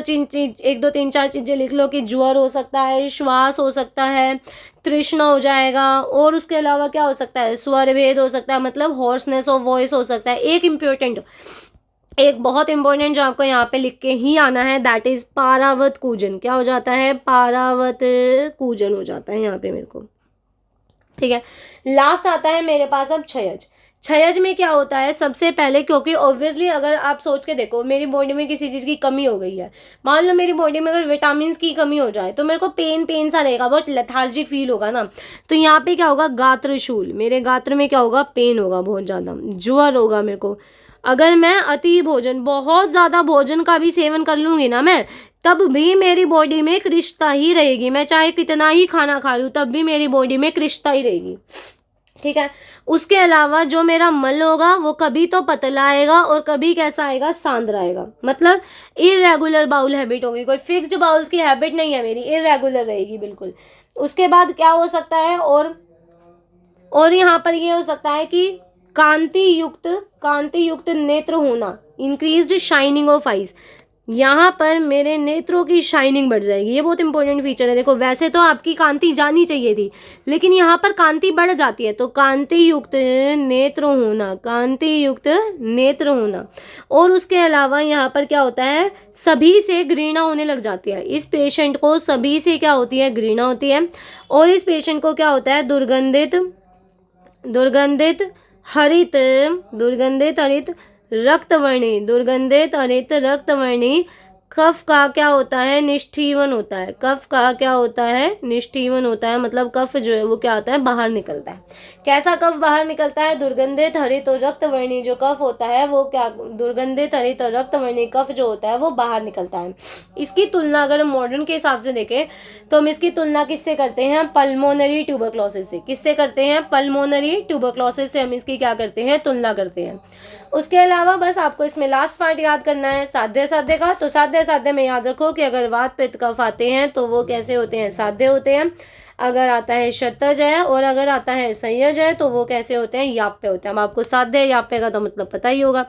तीन चार चीजें लिख लो कि ज्वर हो सकता है, श्वास हो सकता है, तृष्णा हो जाएगा, और उसके अलावा क्या हो सकता है, स्वर भेद हो सकता है, मतलब हॉर्सनेस ऑफ वॉइस हो सकता है। एक बहुत इंपॉर्टेंट जो आपको यहाँ पे लिख के ही आना है, दैट इज पारावत कूजन। क्या हो जाता है, पारावत कूजन हो जाता है यहाँ पे मेरे को। ठीक है, लास्ट आता है मेरे पास अब क्षयज। क्षयज में क्या होता है, सबसे पहले, क्योंकि ऑब्वियसली अगर आप सोच के देखो, मेरी बॉडी में किसी चीज़ की कमी हो गई है, मान लो मेरी बॉडी में अगर विटामिन की कमी हो जाए तो मेरे को पेन सा रहेगा, बहुत लेथार्जिक फील होगा ना। तो यहाँ पे क्या होगा, गात्रशूल, मेरे गात्र में क्या होगा, पेन होगा बहुत ज़्यादा, ज्वर होगा मेरे को। अगर मैं अति भोजन, बहुत ज़्यादा भोजन का भी सेवन कर लूँगी ना मैं, तब भी मेरी बॉडी में कृष्णता ही रहेगी। मैं चाहे कितना ही खाना खा लूँ तब भी मेरी बॉडी में कृष्णता ही रहेगी। ठीक है, उसके अलावा जो मेरा मल होगा वो कभी तो पतला आएगा और कभी कैसा आएगा, सांद्रा आएगा। मतलब इरेगुलर बाउल हैबिट होगी, कोई फिक्स्ड बाउल्स की हैबिट नहीं है मेरी, इरेगुलर रहेगी बिल्कुल। उसके बाद क्या हो सकता है, और यहाँ पर ये हो सकता है कि कांति युक्त नेत्र होना, इंक्रीज्ड शाइनिंग ऑफ आईज। यहाँ पर मेरे नेत्रों की शाइनिंग बढ़ जाएगी, ये बहुत इंपॉर्टेंट फीचर है। देखो वैसे तो आपकी कांति जानी चाहिए थी, लेकिन यहाँ पर कांति बढ़ जाती है, तो कांति युक्त नेत्र होना। और उसके अलावा यहाँ पर क्या होता है, सभी से घृणा होने लग जाती है। इस पेशेंट को सभी से क्या होती है, घृणा होती है। और इस पेशेंट को क्या होता है, दुर्गंधित हरित रक्तवर्णी कफ का क्या होता है, निष्ठीवन होता है। कफ का क्या होता है, निष्ठीवन होता है, मतलब कफ जो है वो क्या होता है, बाहर निकलता है। कैसा कफ बाहर निकलता है, दुर्गंधित हरित और रक्तवर्णी जो कफ होता है वो क्या, दुर्गंधित हरित और रक्तवर्णी कफ जो होता है वो बाहर निकलता है। इसकी तुलना अगर हम मॉडर्न के हिसाब से देखें तो हम इसकी तुलना किससे करते हैं, पल्मोनरी ट्यूबरक्लोसिस से। किससे करते हैं, पल्मोनरी ट्यूबरक्लोसिस से हम इसकी क्या करते हैं, तुलना करते हैं। उसके अलावा बस आपको इसमें लास्ट पार्ट याद करना है, साध्य का। तो साध्य में याद रखो कि अगर वात पित्त कफ आते हैं तो वो कैसे होते हैं, साध्य होते हैं। अगर आता है शतज है और अगर आता है संयज है तो वो कैसे होते हैं, याप्य होते हैं। अब आपको साध्य याप्य का तो मतलब पता ही होगा।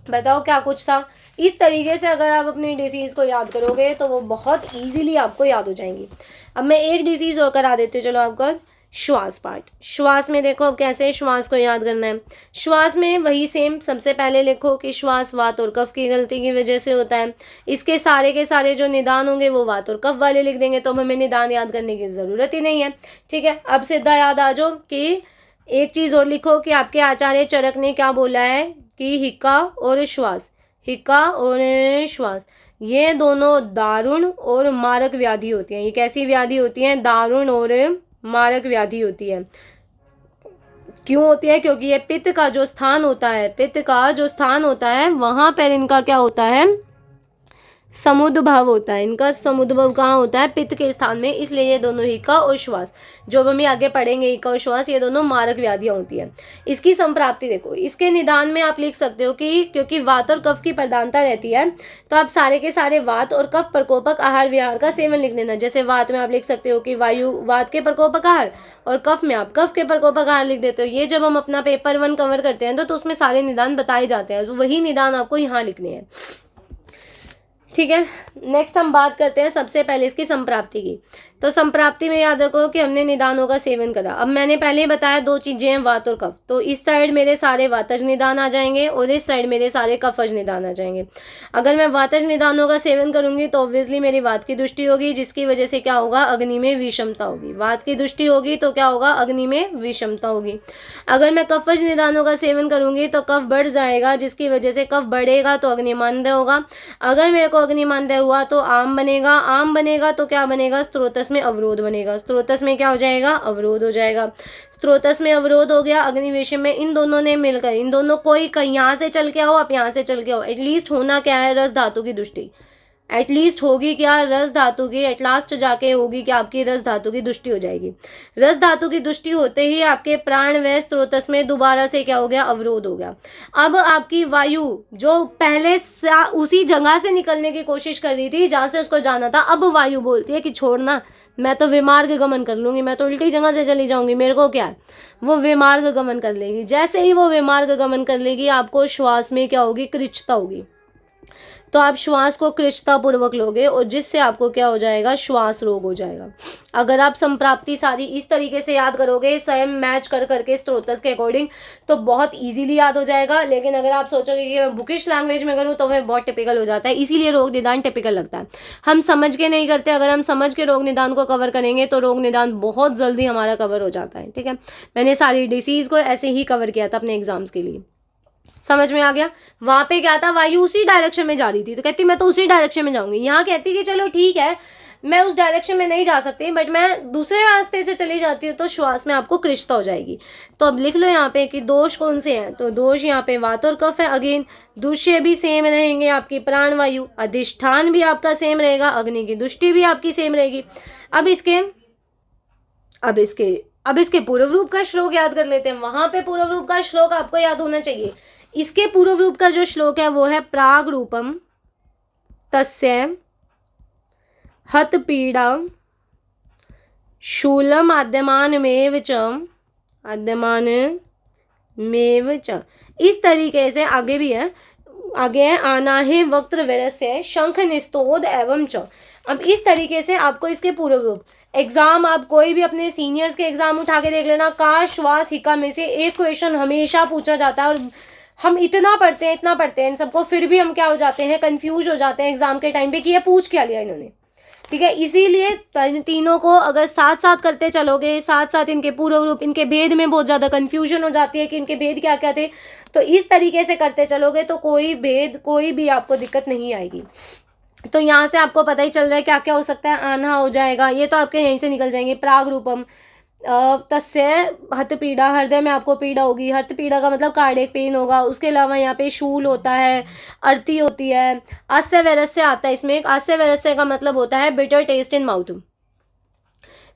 बताओ क्या कुछ था, इस तरीके से अगर आप अपनी डिसीज़ को याद करोगे तो वो बहुत ईजिली आपको याद हो जाएंगी। अब मैं एक डिसीज़ और करा देती हूँ, चलो आपका श्वास पार्ट। श्वास में देखो अब कैसे श्वास को याद करना है। श्वास में वही सेम, सबसे पहले लिखो कि श्वास वात और कफ की गलती की वजह से होता है। इसके सारे के सारे जो निदान होंगे वो वात और कफ वाले लिख देंगे, तो हमें निदान याद करने की ज़रूरत ही नहीं है। ठीक है, अब सीधा याद आ जाओ कि एक चीज़ और लिखो कि आपके आचार्य चरक ने क्या बोला है कि हिक्का और श्वास, हिक्का और श्वास ये दोनों दारुण और मारक व्याधि होती हैं। ये कैसी व्याधि होती हैं? दारुण और मारक व्याधि होती है। क्यों होती है? क्योंकि ये पित्त का जो स्थान होता है, पित्त का जो स्थान होता है वहां पर इनका क्या होता है? समुद्भव होता है। इनका समुद्भव कहाँ होता है? पित्त के स्थान में। इसलिए ये दोनों हिक्का और श्वास, जो हम आगे पढ़ेंगे, हिक्का और श्वास ये दोनों मारक व्याधियां होती है। इसकी संप्राप्ति देखो, इसके निदान में आप लिख सकते हो कि क्योंकि वात और कफ की प्रधानता रहती है तो आप सारे के सारे वात और कफ प्रकोपक आहार विहार का सेवन लिख देना। जैसे वात में आप लिख सकते हो कि वायु वात के प्रकोपक आहार, और कफ में आप कफ के प्रकोपक आहार लिख देते हो। ये जब हम अपना पेपर 1 कवर करते हैं तो उसमें सारे निदान बताए जाते हैं, तो वही निदान आपको यहाँ लिखने हैं। ठीक है, नेक्स्ट हम बात करते हैं सबसे पहले इसकी संप्राप्ति की। तो संप्राप्ति में याद रखो कि हमने निदानों का सेवन करा। अब मैंने पहले ही बताया 2 चीजें हैं, वात और कफ। तो इस साइड मेरे सारे वातज निदान आ जाएंगे और इस साइड मेरे सारे कफज निदान आ जाएंगे। अगर मैं वातज निदानों का सेवन करूंगी तो ऑब्वियसली मेरी वात की दृष्टि होगी, जिसकी वजह से क्या होगा? अग्नि में विषमता होगी। वात की दृष्टि होगी तो क्या होगा? अग्नि में विषमता होगी। अगर मैं कफज निदानों का सेवन करूंगी तो कफ बढ़ जाएगा, जिसकी वजह से कफ बढ़ेगा तो अग्निमांद्य होगा। अगर मेरे को अग्निमांद्य हुआ तो आम बनेगा, आम बनेगा तो क्या बनेगा? स्त्रोतस में अवरोध बनेगा। स्त्रोतस में क्या हो जाएगा? अवरोध हो जाएगा। स्त्रोतस में अवरोध हो गया, अग्निवेशम में इन दोनों ने मिलकर, इन दोनों कोई कहीं यहाँ से चल के आओ, आप यहाँ से चल के आओ, एटलीस्ट होना क्या है? रस धातु की दृष्टि एटलीस्ट होगी क्या? रस धातु की, एट लास्ट जाके होगी कि आपकी रस धातु की दृष्टि हो जाएगी। रस धातु की दृष्टि होते ही आपके प्राण व स्त्रोतस में दोबारा से क्या हो गया? अवरोध हो गया। अब आपकी वायु जो पहले उसी जगह से निकलने की कोशिश कर रही थी जहां से उसको जाना था, अब वायु बोलती है कि छोड़ना, मैं तो विमार्ग गमन कर लूंगी, मैं तो उल्टी जगह से चली जाऊंगी, मेरे को क्या है? वो विमार्ग गमन कर लेगी। जैसे ही वो विमार्ग गमन कर लेगी आपको श्वास में क्या होगी? कृच्छता होगी। तो आप श्वास को कृच्छता पूर्वक लोगे और जिससे आपको क्या हो जाएगा? श्वास रोग हो जाएगा। अगर आप संप्राप्ति सारी इस तरीके से याद करोगे, स्वयं मैच कर करके स्त्रोतस के अकॉर्डिंग, तो बहुत इजीली याद हो जाएगा। लेकिन अगर आप सोचोगे कि मैं बुकिश लैंग्वेज में करूँ तो वह बहुत टिपिकल हो जाता है, इसीलिए रोग निदान टिपिकल लगता है। हम समझ के नहीं करते। अगर हम समझ के रोग निदान को कवर करेंगे तो रोग निदान बहुत जल्दी हमारा कवर हो जाता है। ठीक है, मैंने सारी डिसीज को ऐसे ही कवर किया था अपने एग्जाम्स के लिए। समझ में आ गया? वहां पे क्या था? वायु उसी डायरेक्शन में जा रही थी तो कहती मैं तो उसी डायरेक्शन में जाऊंगी। यहाँ कहती कि चलो ठीक है मैं उस डायरेक्शन में नहीं जा सकती, बट मैं दूसरे रास्ते से चली जाती हूँ, तो श्वास में आपको कृच्छता हो जाएगी। तो अब लिख लो यहाँ पे कि दोष कौन से हैं। तो दोष यहाँ पे वात और कफ है। अगेन दूष्य भी सेम रहेंगे, आपकी प्राण वायु, अधिष्ठान भी आपका सेम रहेगा, अग्नि की दृष्टि भी आपकी सेम रहेगी। अब इसके पूर्व रूप का श्लोक याद कर लेते हैं। वहां पे पूर्व रूप का श्लोक आपको याद होना चाहिए। इसके पूर्व रूप का जो श्लोक है वो है प्राग रूपम तस्य हत पीड़ा शूलम आद्यमान मेव च। इस तरीके से आगे भी है, आगे है आनाहे वक्त्र वैरस्य शंख निस्तोद एवं च। अब इस तरीके से आपको इसके पूर्व रूप, एग्जाम आप कोई भी अपने सीनियर्स के एग्जाम उठा के देख लेना, का श्वास हिका में से एक क्वेश्चन हमेशा पूछा जाता है। और हम इतना पढ़ते हैं इन सबको, फिर भी हम क्या हो जाते हैं? कंफ्यूज हो जाते हैं एग्जाम के टाइम पे कि ये पूछ क्या लिया इन्होंने। ठीक है, इसीलिए तीनों को अगर साथ साथ करते चलोगे, साथ साथ इनके पूर्व रूप, इनके भेद में बहुत ज़्यादा कंफ्यूजन हो जाती है कि इनके भेद क्या क्या थे। तो इस तरीके से करते चलोगे तो कोई भेद, कोई भी आपको दिक्कत नहीं आएगी। तो यहाँ से आपको पता ही चल रहा है क्या क्या हो सकता है। आना हो जाएगा, ये तो आपके यहीं से निकल जाएंगे। प्राग रूपम तस्य हत पीड़ा, हृदय में आपको पीड़ा होगी। हत पीड़ा का मतलब कार्डियक पेन होगा। उसके अलावा यहाँ पे शूल होता है, अर्थी होती है। आस्य वैरस्य आता है इसमें। आस्य वैरस्य का मतलब होता है bitter taste in mouth,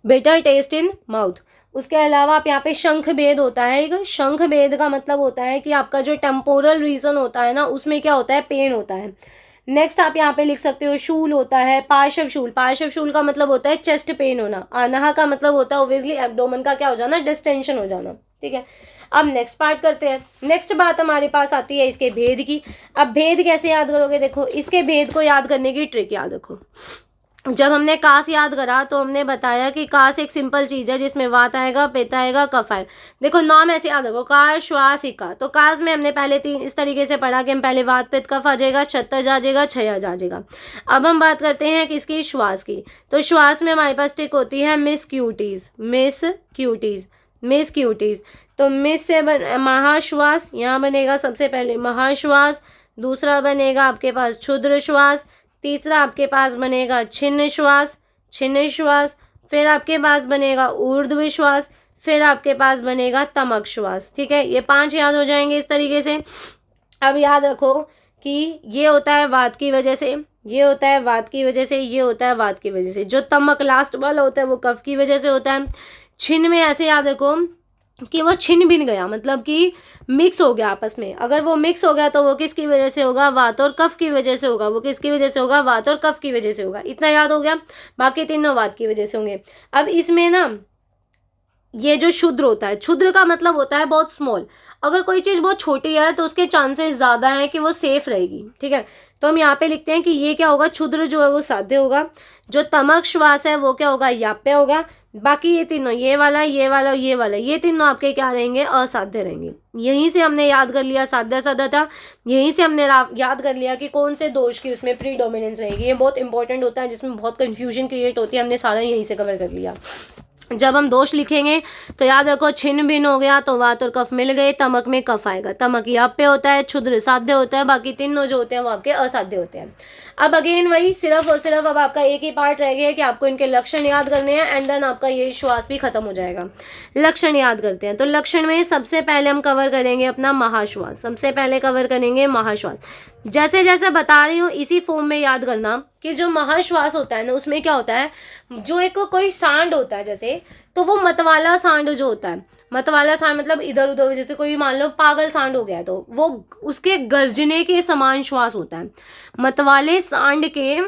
bitter taste in mouth. उसके अलावा आप यहाँ पे शंख भेद होता है। एक शंख भेद का मतलब होता है कि आपका जो टेम्पोरल रीजन होता है ना, उसमें क्या होता है? पेन होता है। नेक्स्ट आप यहाँ पे लिख सकते हो शूल होता है, पार्श्व शूल। पार्श्व शूल का मतलब होता है चेस्ट पेन होना। आनाहा का मतलब होता है ऑब्वियसली एब्डोमेन का क्या हो जाना? डिस्टेंशन हो जाना। ठीक है। अब नेक्स्ट पार्ट करते हैं। नेक्स्ट बात हमारे पास आती है इसके भेद की। अब भेद कैसे याद करोगे, देखो इसके भेद को याद करने की ट्रिक याद रखो। जब हमने कास याद करा तो हमने बताया कि कास एक सिंपल चीज है जिसमें वात आएगा, पित्त आएगा, कफ आएगा। देखो नाम ऐसे याद रखो, का, श्वास, इका। तो कास में हमने पहले 3 इस तरीके से पढ़ा कि हम पहले वात, पित्त, कफ आ जाएगा, छत्तज आ जाएगा, क्षयज आ जाएगा। अब हम बात करते हैं किसकी, श्वास की। तो श्वास में हमारे पास टिक होती है miss cuties, miss cuties, miss cuties. तो मिस से महाश्वास, यहाँ बनेगा सबसे पहले महाश्वास, दूसरा बनेगा आपके पास क्षुद्र श्वास, तीसरा आपके पास बनेगा छिन्न श्वास, छिन्न श्वास, फिर आपके पास बनेगा ऊर्ध्व श्वास, फिर आपके पास बनेगा तमक श्वास। ठीक है, ये 5 याद हो जाएंगे इस तरीके से। अब याद रखो कि ये होता है वात की वजह से, ये होता है वात की वजह से, ये होता है वात की वजह से। जो तमक लास्ट वाला होता है वो कफ की वजह से होता है। छिन्न में ऐसे याद रखो कि वो छिन्न भिन्न गया, मतलब कि मिक्स हो गया आपस में। अगर वो मिक्स हो गया तो वो किसकी वजह से होगा, वात और कफ की वजह से होगा। वो किसकी वजह से होगा, वात और कफ की वजह से होगा। इतना याद हो गया, बाकी तीनों वात की वजह से होंगे। अब इसमें ना ये जो क्षुद्र होता है, क्षुद्र का मतलब होता है बहुत स्मॉल। अगर कोई चीज़ बहुत छोटी है तो उसके चांसेस ज़्यादा हैं कि वो सेफ रहेगी। ठीक है, तो हम यहाँ पे लिखते हैं कि ये क्या होगा, क्षुद्र जो है वो साध्य होगा। जो तमक श्वास है वो क्या होगा, याप्य होगा। बाकी ये तीनों, ये वाला, ये वाला, ये वाला, ये तीनों आपके क्या रहेंगे, असाध्य रहेंगे। यहीं से हमने याद कर लिया साध्य साध्यता, यहीं से हमने याद कर लिया कि कौन से दोष की उसमें प्रीडोमिनेंस रहेगी। ये बहुत इंपॉर्टेंट होता है, जिसमें बहुत कंफ्यूजन क्रिएट होती है। हमने सारा यहीं से कवर कर लिया। जब हम दोष लिखेंगे तो याद रखो छिन्न भिन्न हो गया तो वात और कफ मिल गए, तमक में कफ आएगा। तमक याप्य होता है, क्षुद्र साध्य होता है, बाकी तीनों जो होते हैं वो आपके असाध्य होते हैं। अब अगेन वही सिर्फ और सिर्फ अब आपका एक ही पार्ट रह गया कि आपको इनके लक्षण याद करने हैं, एंड देन आपका ये श्वास भी खत्म हो जाएगा। लक्षण याद करते हैं। तो लक्षण में सबसे पहले हम कवर करेंगे अपना महाश्वास, सबसे पहले कवर करेंगे महाश्वास। जैसे जैसे बता रही हूँ इसी फॉर्म में याद करना कि जो महाश्वास होता है ना, उसमें क्या होता है, जो एक कोई सांड होता है जैसे, तो वो मतवाला सांड जो होता है, मतवाला सांड मतलब इधर उधर, जैसे कोई मान लो पागल सांड हो गया तो वो उसके गर्जने के समान श्वास होता है। मतवाले सांड के,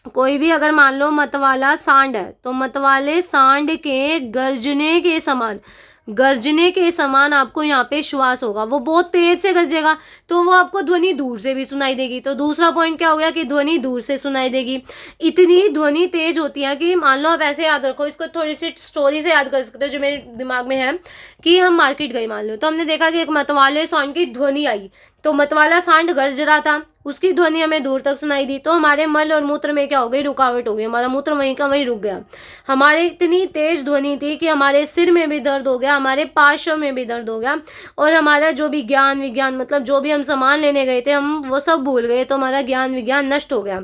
कोई भी अगर मान लो मतवाला सांड है तो मतवाले सांड के गर्जने के समान, गर्जने के समान आपको यहाँ पे श्वास होगा। वो बहुत तेज से गरजेगा तो वो आपको ध्वनि दूर से भी सुनाई देगी। तो दूसरा पॉइंट क्या हो गया कि ध्वनि दूर से सुनाई देगी। इतनी ध्वनि तेज होती है कि मान लो आप ऐसे याद रखो, इसको थोड़ी सी स्टोरी से याद कर सकते हो जो मेरे दिमाग में है, कि हम मार्केट गए मान लो, तो हमने देखा कि एक मतवाले सांड की ध्वनि आई, तो मतवाला सांड गरज रहा था, उसकी ध्वनि हमें दूर तक सुनाई दी, तो हमारे मल और मूत्र में क्या हो गई, रुकावट हो गई, हमारा मूत्र वहीं का वहीं रुक गया। हमारे इतनी तेज ध्वनि थी कि हमारे सिर में भी दर्द हो गया, हमारे पार्श्व में भी दर्द हो गया, और हमारा जो भी ज्ञान विज्ञान, मतलब जो भी हम सामान लेने गए थे हम वो सब भूल गए, तो हमारा ज्ञान विज्ञान नष्ट हो गया।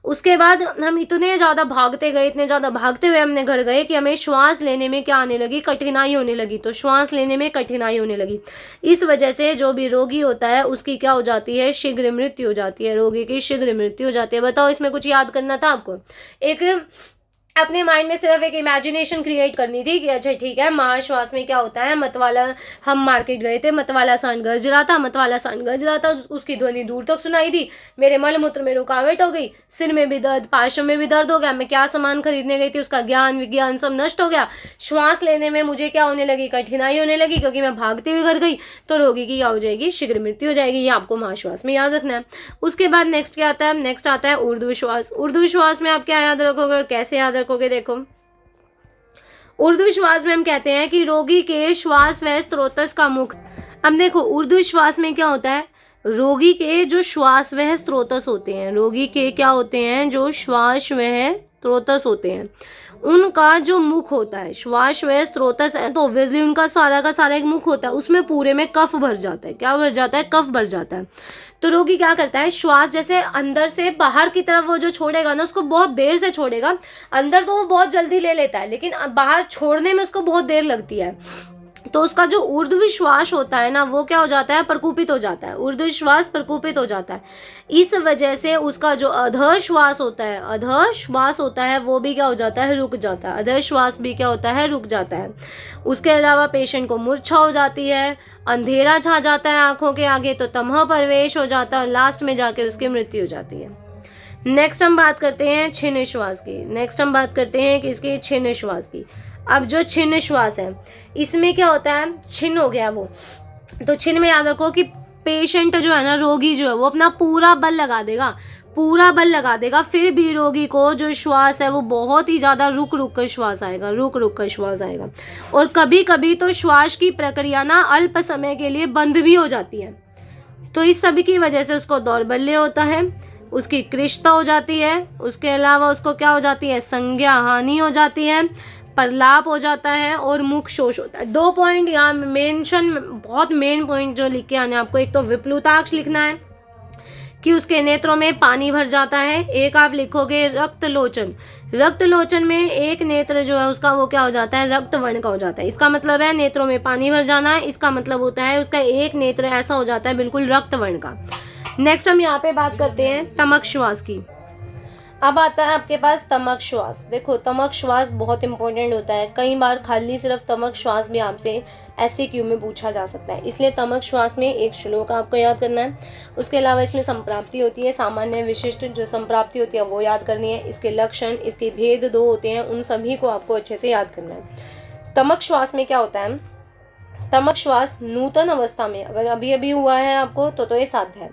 उसके बाद हम इतने ज़्यादा भागते गए, इतने ज़्यादा भागते हुए हमने घर गए कि हमें श्वास लेने में क्या आने लगी, कठिनाई होने लगी। तो श्वास लेने में कठिनाई होने लगी। इस वजह से जो भी रोगी होता है उसकी क्या हो जाती है, शीघ्र मृत्यु हो जाती है, रोगी की शीघ्र मृत्यु हो जाती है। बताओ इसमें कुछ याद करना था आपको, एक अपने माइंड में सिर्फ एक इमेजिनेशन क्रिएट करनी थी कि अच्छा ठीक है, महाश्वास में क्या होता है, मतवाला, हम मार्केट गए थे, मतवाला सांड गरज रहा था, मतवाला सांड गरज रहा था, उसकी ध्वनि दूर तक सुनाई दी, मेरे मल मूत्र में रुकावट हो गई, सिर में भी दर्द, पार्श्व में भी दर्द हो गया, मैं क्या सामान खरीदने गई थी उसका ज्ञान विज्ञान सब नष्ट हो गया, श्वास लेने में मुझे क्या होने लगी, कठिनाई होने लगी, क्योंकि मैं भागते हुए घर गई, तो रोगी की क्या हो जाएगी, शीघ्र मृत्यु हो जाएगी। ये आपको महाश्वास में याद रखना है। उसके बाद नेक्स्ट क्या आता है, नेक्स्ट आता है ऊर्ध्व श्वास। ऊर्ध्व श्वास में आप क्या याद रखोगे और कैसे याद रखोगे, देखो ऊर्ध्व श्वास में हम कहते हैं कि रोगी के श्वास व स्रोतस का मुख। अब देखो ऊर्ध्व श्वास में क्या होता है, रोगी के जो श्वास व स्रोतस होते हैं, रोगी के क्या होते हैं, जो श्वास व स्रोतस होते हैं, उनका जो मुख होता है, श्वास व स्रोतस है तो ऑब्वियसली उनका सारा का सारा एक मुख होता है, उसमें पूरे में कफ भर जाता है। क्या भर जाता है, कफ भर जाता है। तो रोगी क्या करता है, श्वास जैसे अंदर से बाहर की तरफ वो जो छोड़ेगा ना, उसको बहुत देर से छोड़ेगा। अंदर तो वो बहुत जल्दी ले लेता है, लेकिन बाहर छोड़ने में उसको बहुत देर लगती है। तो उसका जो ऊर्ध्व श्वास होता है ना, वो क्या हो जाता है, प्रकुपित हो जाता है। ऊर्ध्व श्वास प्रकुपित हो जाता है। इस वजह से उसका जो अधर श्वास होता है, अधर श्वास होता है, वो भी क्या हो जाता है, रुक जाता है। अधर श्वास भी क्या होता है, रुक जाता है। उसके अलावा पेशेंट को मूर्छा हो जाती है, अंधेरा छा जाता है आंखों के आगे, तो तमह प्रवेश हो जाता है, और लास्ट में जाके उसकी मृत्यु हो जाती है। नेक्स्ट हम बात करते हैं छिन्न श्वास की। नेक्स्ट हम बात करते हैं किसकी, छिन्न श्वास की। अब जो छिन्न श्वास है, इसमें क्या होता है, छिन्न हो गया वो, तो छिन्न में याद रखो कि पेशेंट जो है ना, रोगी जो है वो अपना पूरा बल लगा देगा, पूरा बल लगा देगा, फिर भी रोगी को जो श्वास है वो बहुत ही ज़्यादा रुक रुक कर श्वास आएगा, रुक रुक कर श्वास आएगा। और कभी कभी तो श्वास की प्रक्रिया ना अल्प समय के लिए बंद भी हो जाती है, तो इस सभी की वजह से उसको दौर्बल्य होता है, उसकी कृशता हो जाती है, उसके अलावा उसको क्या हो जाती है, संज्ञा हानि हो जाती है, प्रलाप हो जाता है और मुख शोष होता है। 2 पॉइंट यहाँ मेंशन, बहुत मेन पॉइंट जो लिख के आने आपको, एक तो विप्लुताक्ष लिखना है कि उसके नेत्रों में पानी भर जाता है, एक आप लिखोगे रक्तलोचन, रक्तलोचन में एक नेत्र जो है उसका वो क्या हो जाता है, रक्त वर्ण का हो जाता है। इसका मतलब है नेत्रों में पानी भर जाना है, इसका मतलब होता है उसका एक नेत्र ऐसा हो जाता है बिल्कुल रक्त वर्ण का। नेक्स्ट हम यहाँ पे बात करते हैं तमक श्वास की। अब आता है आपके पास तमक श्वास। देखो तमक श्वास बहुत इंपॉर्टेंट होता है, कई बार खाली सिर्फ तमक श्वास भी आपसे SAQ में पूछा जा सकता है, इसलिए तमक श्वास में एक श्लोक आपको याद करना है। उसके अलावा इसमें संप्राप्ति होती है, सामान्य विशिष्ट जो संप्राप्ति होती है वो याद करनी है। इसके लक्षण, इसके भेद 2 होते हैं, उन सभी को आपको अच्छे से याद करना है। तमक श्वास में क्या होता है, तमक श्वास नूतन अवस्था में अगर अभी अभी हुआ है आपको तो ये साध्य है,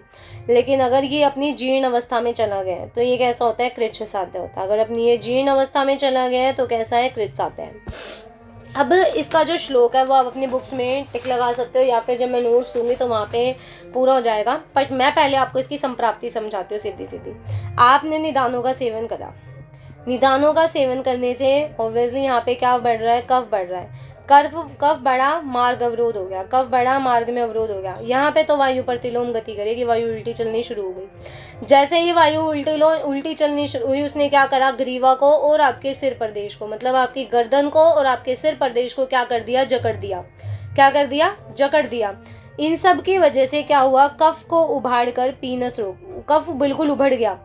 लेकिन अगर ये अपनी जीर्ण अवस्था में चला गया है तो ये कैसा होता है, कृच्छ साध्य होता है। अगर अपनी ये जीर्ण अवस्था में चला गया है तो कैसा है, कृच्छ साध्य है। अब इसका जो श्लोक है वो आप अपनी बुक्स में टिक लगा सकते हो, या फिर जब मैं नोट्स दूंगी तो वहाँ पे पूरा हो जाएगा, बट मैं पहले आपको इसकी संप्राप्ति समझाती हूँ सीधी सीधी। आपने निदानों का सेवन करा, निदानों का सेवन करने से ऑब्वियसली यहाँ पे क्या बढ़ रहा है, कफ बढ़ रहा है, कफ बढ़ा, मार्ग अवरोध हो गया, कफ बढ़ा, मार्ग में अवरोध हो गया। यहाँ पे तो वायु प्रतिलोम गति करेगी, वायु उल्टी चलनी शुरू हो गई। जैसे ही वायु उल्टी चलनी शुरू हुई, उसने क्या करा, ग्रीवा को और आपके सिर प्रदेश को, मतलब आपकी गर्दन को और आपके सिर प्रदेश को क्या कर दिया, जकड़ दिया। क्या कर दिया, जकड़ दिया। इन सब की वजह से क्या हुआ, कफ को उभाड़ कर पीनस रोग, कफ बिल्कुल उभड़ गया,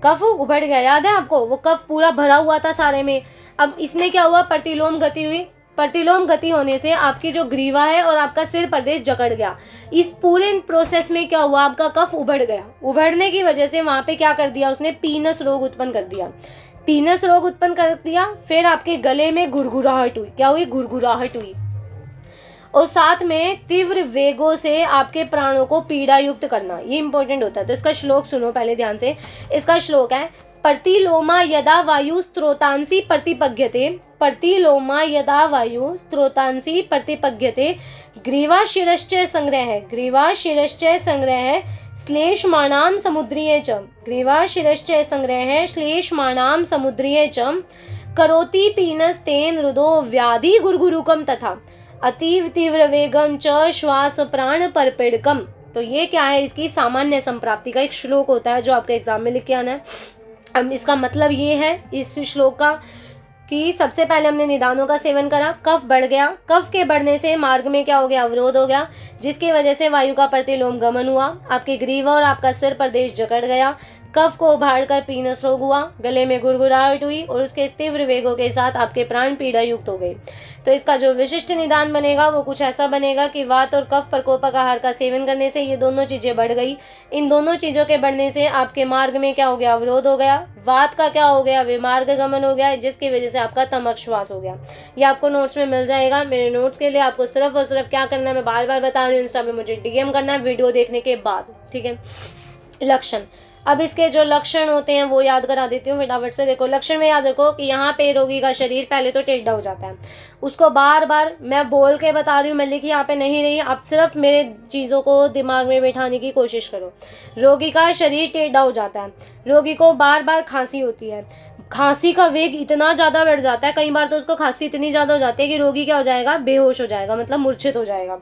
कफ उभड़ गया, याद है आपको, वो कफ पूरा भरा हुआ था सारे में। अब इसने क्या हुआ, प्रतिलोम गति हुई, प्रतिलोम गति होने से आपकी जो ग्रीवा है और आपका सिर प्रदेश जकड़ गया। इस पूरे प्रोसेस में क्या हुआ, आपका कफ उभड़ गया, उभड़ने की वजह से वहां पे क्या कर दिया उसने, पीनस रोग उत्पन्न कर दिया, पीनस रोग उत्पन्न कर दिया। फिर आपके गले में गुरगुराहट हुई, क्या हुई, गुरगुराहट हुई, और साथ में तीव्र वेगों से आपके प्राणों को पीड़ा युक्त करना, ये इंपॉर्टेंट होता है। तो इसका श्लोक सुनो पहले ध्यान से। इसका श्लोक है, प्रतिलोमा यदा वायु स्त्रोतांसी प्रतिपद्यते, प्रतिलोमा यदा वायु स्त्रोतांसी प्रतिपद्यते, ग्रीवा शिरश्च संग्रह है, ग्रीवा शिरश्च संग्रह है, श्लेष्माणाम समुद्रीय च, ग्रीवा शिरश्च संग्रह है, श्लेष्माणाम समुद्रीय च, करोति पीनस तेन रुदो व्याधि गुरगुरुकम तथा अतीव तीव्र वेगम च श्वास प्राण परपेड़कम। तो ये क्या है, इसकी सामान्य संप्राप्ति का एक श्लोक होता है जो आपके एग्जाम में लिख के आना है। अब इसका मतलब ये है इस श्लोक का कि सबसे पहले हमने निदानों का सेवन करा, कफ बढ़ गया, कफ के बढ़ने से मार्ग में क्या हो गया, अवरोध हो गया, जिसकी वजह से वायु का प्रतिलोम गमन हुआ, आपके ग्रीवा और आपका सिर प्रदेश जकड़ गया, कफ को उभाड़ कर पीनस रोग हुआ, गले में गुड़गुड़ाहट हुई और उसके तीव्र वेगों के साथ आपके प्राण पीड़ा युक्त हो गए। तो इसका जो विशिष्ट निदान बनेगा वो कुछ ऐसा बनेगा कि वात और कफ प्रकोपक आहार का सेवन करने से ये दोनों चीजें बढ़ गई। इन दोनों चीजों के बढ़ने से आपके मार्ग में क्या हो गया, अवरोध हो गया, वात का क्या हो गया, विमार्ग गमन हो गया, जिसकी वजह से आपका तमक श्वास हो गया। ये आपको नोट्स में मिल जाएगा। मेरे नोट्स के लिए आपको सिर्फ और सिर्फ क्या करना है, मैं बार बार बता रही हूँ, इंस्टा पे मुझे DM करना है वीडियो देखने के बाद, ठीक है। लक्षण, अब इसके जो लक्षण होते हैं वो याद करा देती हूँ फटाफट से। देखो लक्षण में याद रखो कि यहाँ पे रोगी का शरीर पहले तो टेढ़ा हो जाता है, उसको बार बार मैं बोल के बता रही हूँ, मैं लिखी यहाँ पे नहीं रही, आप सिर्फ मेरे चीज़ों को दिमाग में बैठाने की कोशिश करो। रोगी का शरीर टेढ़ा हो जाता है, रोगी को बार बार खांसी होती है, खांसी का वेग इतना ज़्यादा बढ़ जाता है, कई बार तो उसको खांसी इतनी ज़्यादा हो जाती है कि रोगी क्या हो जाएगा, बेहोश हो जाएगा, मतलब मूर्छित हो जाएगा।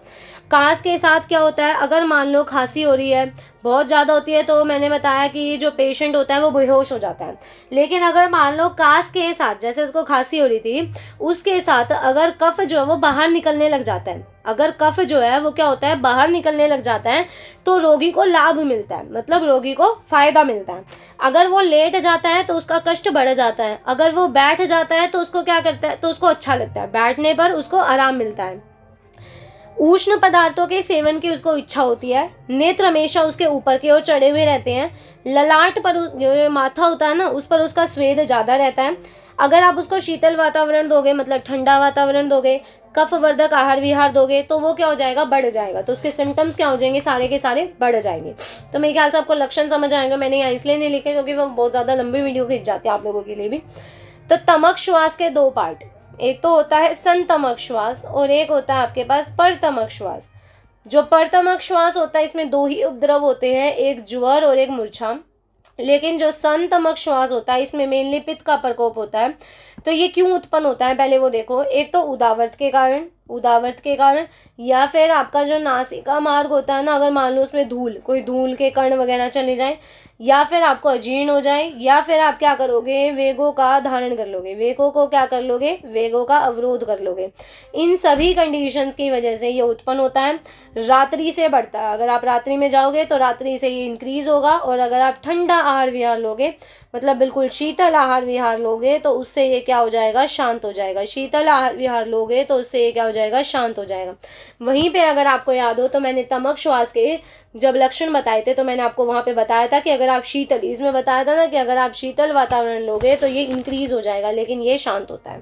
कास के साथ क्या होता है, अगर मान लो खांसी हो रही है, बहुत ज़्यादा होती है, तो मैंने बताया कि ये जो पेशेंट होता है वो बेहोश हो जाता है। लेकिन अगर मान लो कास के साथ, जैसे उसको खांसी हो रही थी, उसके साथ अगर कफ जो है वो बाहर निकलने लग जाता है, अगर कफ जो है वो क्या होता है, बाहर निकलने लग जाता है, तो रोगी को लाभ मिलता है, मतलब रोगी को फायदा मिलता है। अगर वो लेट जाता है तो उसका कष्ट बढ़ जाता है, अगर वो बैठ जाता है तो उसको क्या करता है, तो उसको अच्छा लगता है, बैठने पर उसको आराम मिलता है। उष्ण पदार्थों के सेवन की उसको इच्छा होती है, नेत्र हमेशा उसके ऊपर की ओर चढ़े हुए रहते हैं, ललाट पर जो माथा होता है ना, उस पर उसका स्वेद ज़्यादा रहता है, अगर आप उसको शीतल वातावरण दोगे, मतलब ठंडा वातावरण दोगे, कफवर्धक आहार विहार दोगे, तो वो क्या हो जाएगा, बढ़ जाएगा। तो उसके सिम्टम्स क्या हो जाएंगे, सारे के सारे बढ़ जाएंगे। तो मेरे ख्याल से आपको लक्षण समझ आएंगे। मैंने यहाँ इसलिए नहीं लिखे क्योंकि वो बहुत ज़्यादा लंबी वीडियो खींच जाती है आप लोगों के लिए भी। तो तमक श्वास के दो पार्ट, एक तो होता है संतमक श्वास और एक होता है आपके पास परतमक श्वास। जो परतमक श्वास होता है इसमें दो ही उपद्रव होते हैं, एक ज्वर और एक मूर्छा। लेकिन जो संतमक श्वास होता है इसमें मेनली पित्त का प्रकोप होता है। तो ये क्यों उत्पन्न होता है पहले वो देखो। एक तो उदावर्त के कारण, या फिर आपका जो नासिका मार्ग होता है ना, अगर मान लो उसमें कोई धूल के कण वगैरह चले जाए, या फिर आपको अजीर्ण हो जाए, या फिर आप क्या करोगे, वेगों का धारण कर लोगे, वेगों को क्या कर लोगे, वेगों का अवरोध कर लोगे। इन सभी कंडीशंस की वजह से ये उत्पन्न होता है। रात्रि से बढ़ता है, अगर आप रात्रि में जाओगे तो रात्रि से ये इंक्रीज होगा, और अगर आप ठंडा आहार विहार लोगे, मतलब बिल्कुल शीतल आहार विहार लोगे, तो उससे ये क्या हो जाएगा, शांत हो जाएगा। शीतल आहार विहार लोगे तो उससे ये क्या हो जाएगा, शांत हो जाएगा। वहीं पे अगर आपको याद हो तो मैंने तमक श्वास के जब लक्षण बताए थे तो मैंने आपको वहां पे बताया था कि अगर आप शीतल, इसमें बताया था ना कि अगर आप शीतल वातावरण लोगे तो ये इंक्रीज हो जाएगा, लेकिन ये शांत होता है।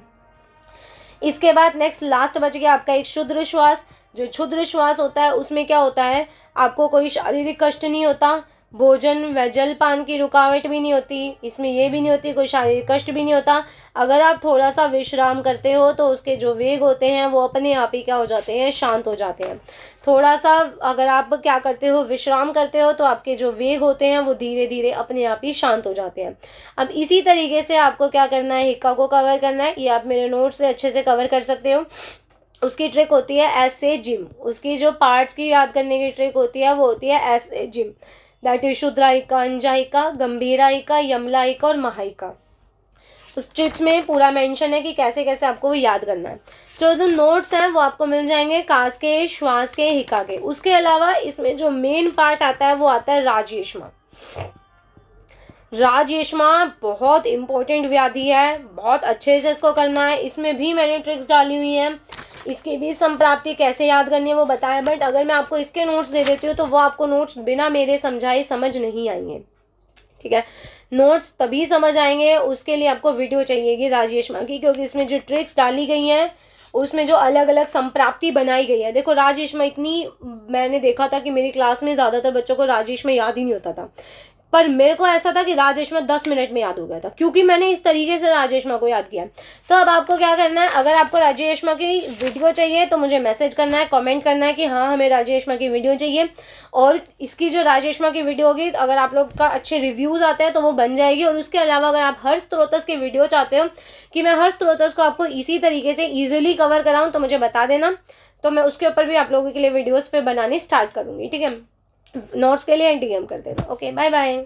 इसके बाद नेक्स्ट लास्ट बच गया आपका एक क्षुद्र श्वास। जो क्षुद्र श्वास होता है उसमें क्या होता है, आपको कोई शारीरिक कष्ट नहीं होता, भोजन व जलपान की रुकावट भी नहीं होती, इसमें ये भी नहीं होती, कोई शारीरिक कष्ट भी नहीं होता। अगर आप थोड़ा सा विश्राम करते हो तो उसके जो वेग होते हैं वो अपने आप ही क्या हो जाते हैं, शांत हो जाते हैं। थोड़ा सा अगर आप क्या करते हो, विश्राम करते हो, तो आपके जो वेग होते हैं वो धीरे धीरे अपने आप ही शांत हो जाते हैं। अब इसी तरीके से आपको क्या करना है, हिक्का को कवर करना है। ये आप मेरे नोट से अच्छे से कवर कर सकते हो। उसकी ट्रिक होती है ऐसे जिम, उसकी जो पार्ट्स की याद करने की ट्रिक होती है वो होती है ऐसे जिम, दैट इज शुद्राहिका, अंजाहिका, गंभीराहिका, यमलाहिका और महाहिका। उस ट्रिक्स में पूरा मेंशन है कि कैसे कैसे आपको वो याद करना है। जो नोट्स हैं वो आपको मिल जाएंगे कास के, श्वास के, हिका के। उसके अलावा इसमें जो मेन पार्ट आता है वो आता है राजयेष्मा। राजयेष्मा बहुत इंपॉर्टेंट व्याधि है, बहुत अच्छे से इसको करना है। इसमें भी मैंने ट्रिक्स डाली हुई हैं, इसकी भी संप्राप्ति कैसे याद करनी है वो बताया। बट अगर मैं आपको इसके नोट्स दे देती हूँ तो वो आपको नोट्स बिना मेरे समझाए समझ नहीं आएंगे, ठीक है। नोट्स तभी समझ आएंगे, उसके लिए आपको वीडियो चाहिएगी राजयेष्मा की, क्योंकि इसमें जो ट्रिक्स डाली गई हैं उसमें जो अलग अलग संप्राप्ति बनाई गई है। देखो राजयेष्मा इतनी, मैंने देखा था कि मेरी क्लास में ज़्यादातर बच्चों को राजयेष्मा याद ही नहीं होता था, पर मेरे को ऐसा था कि राजयेष्मा 10 मिनट में याद हो गया था, क्योंकि मैंने इस तरीके से राजयेष्मा को याद किया। तो अब आपको क्या करना है, अगर आपको राजयेष्मा की वीडियो चाहिए तो मुझे मैसेज करना है, कमेंट करना है कि हाँ हमें राजयेष्मा की वीडियो चाहिए। और इसकी जो राजयेष्मा की वीडियो होगी, अगर आप लोग का अच्छे रिव्यूज़ आते हैं तो वो बन जाएगी। और उसके अलावा अगर आप हर स्त्रोतस की वीडियो चाहते हो कि मैं हर स्त्रोतस को आपको इसी तरीके से ईजिली कवर कराऊँ तो मुझे बता देना, तो मैं उसके ऊपर भी आप लोगों के लिए वीडियोज़ फिर बनानी स्टार्ट करूँगी, ठीक है। नोट्स के लिए DM कर देना। Okay, bye bye.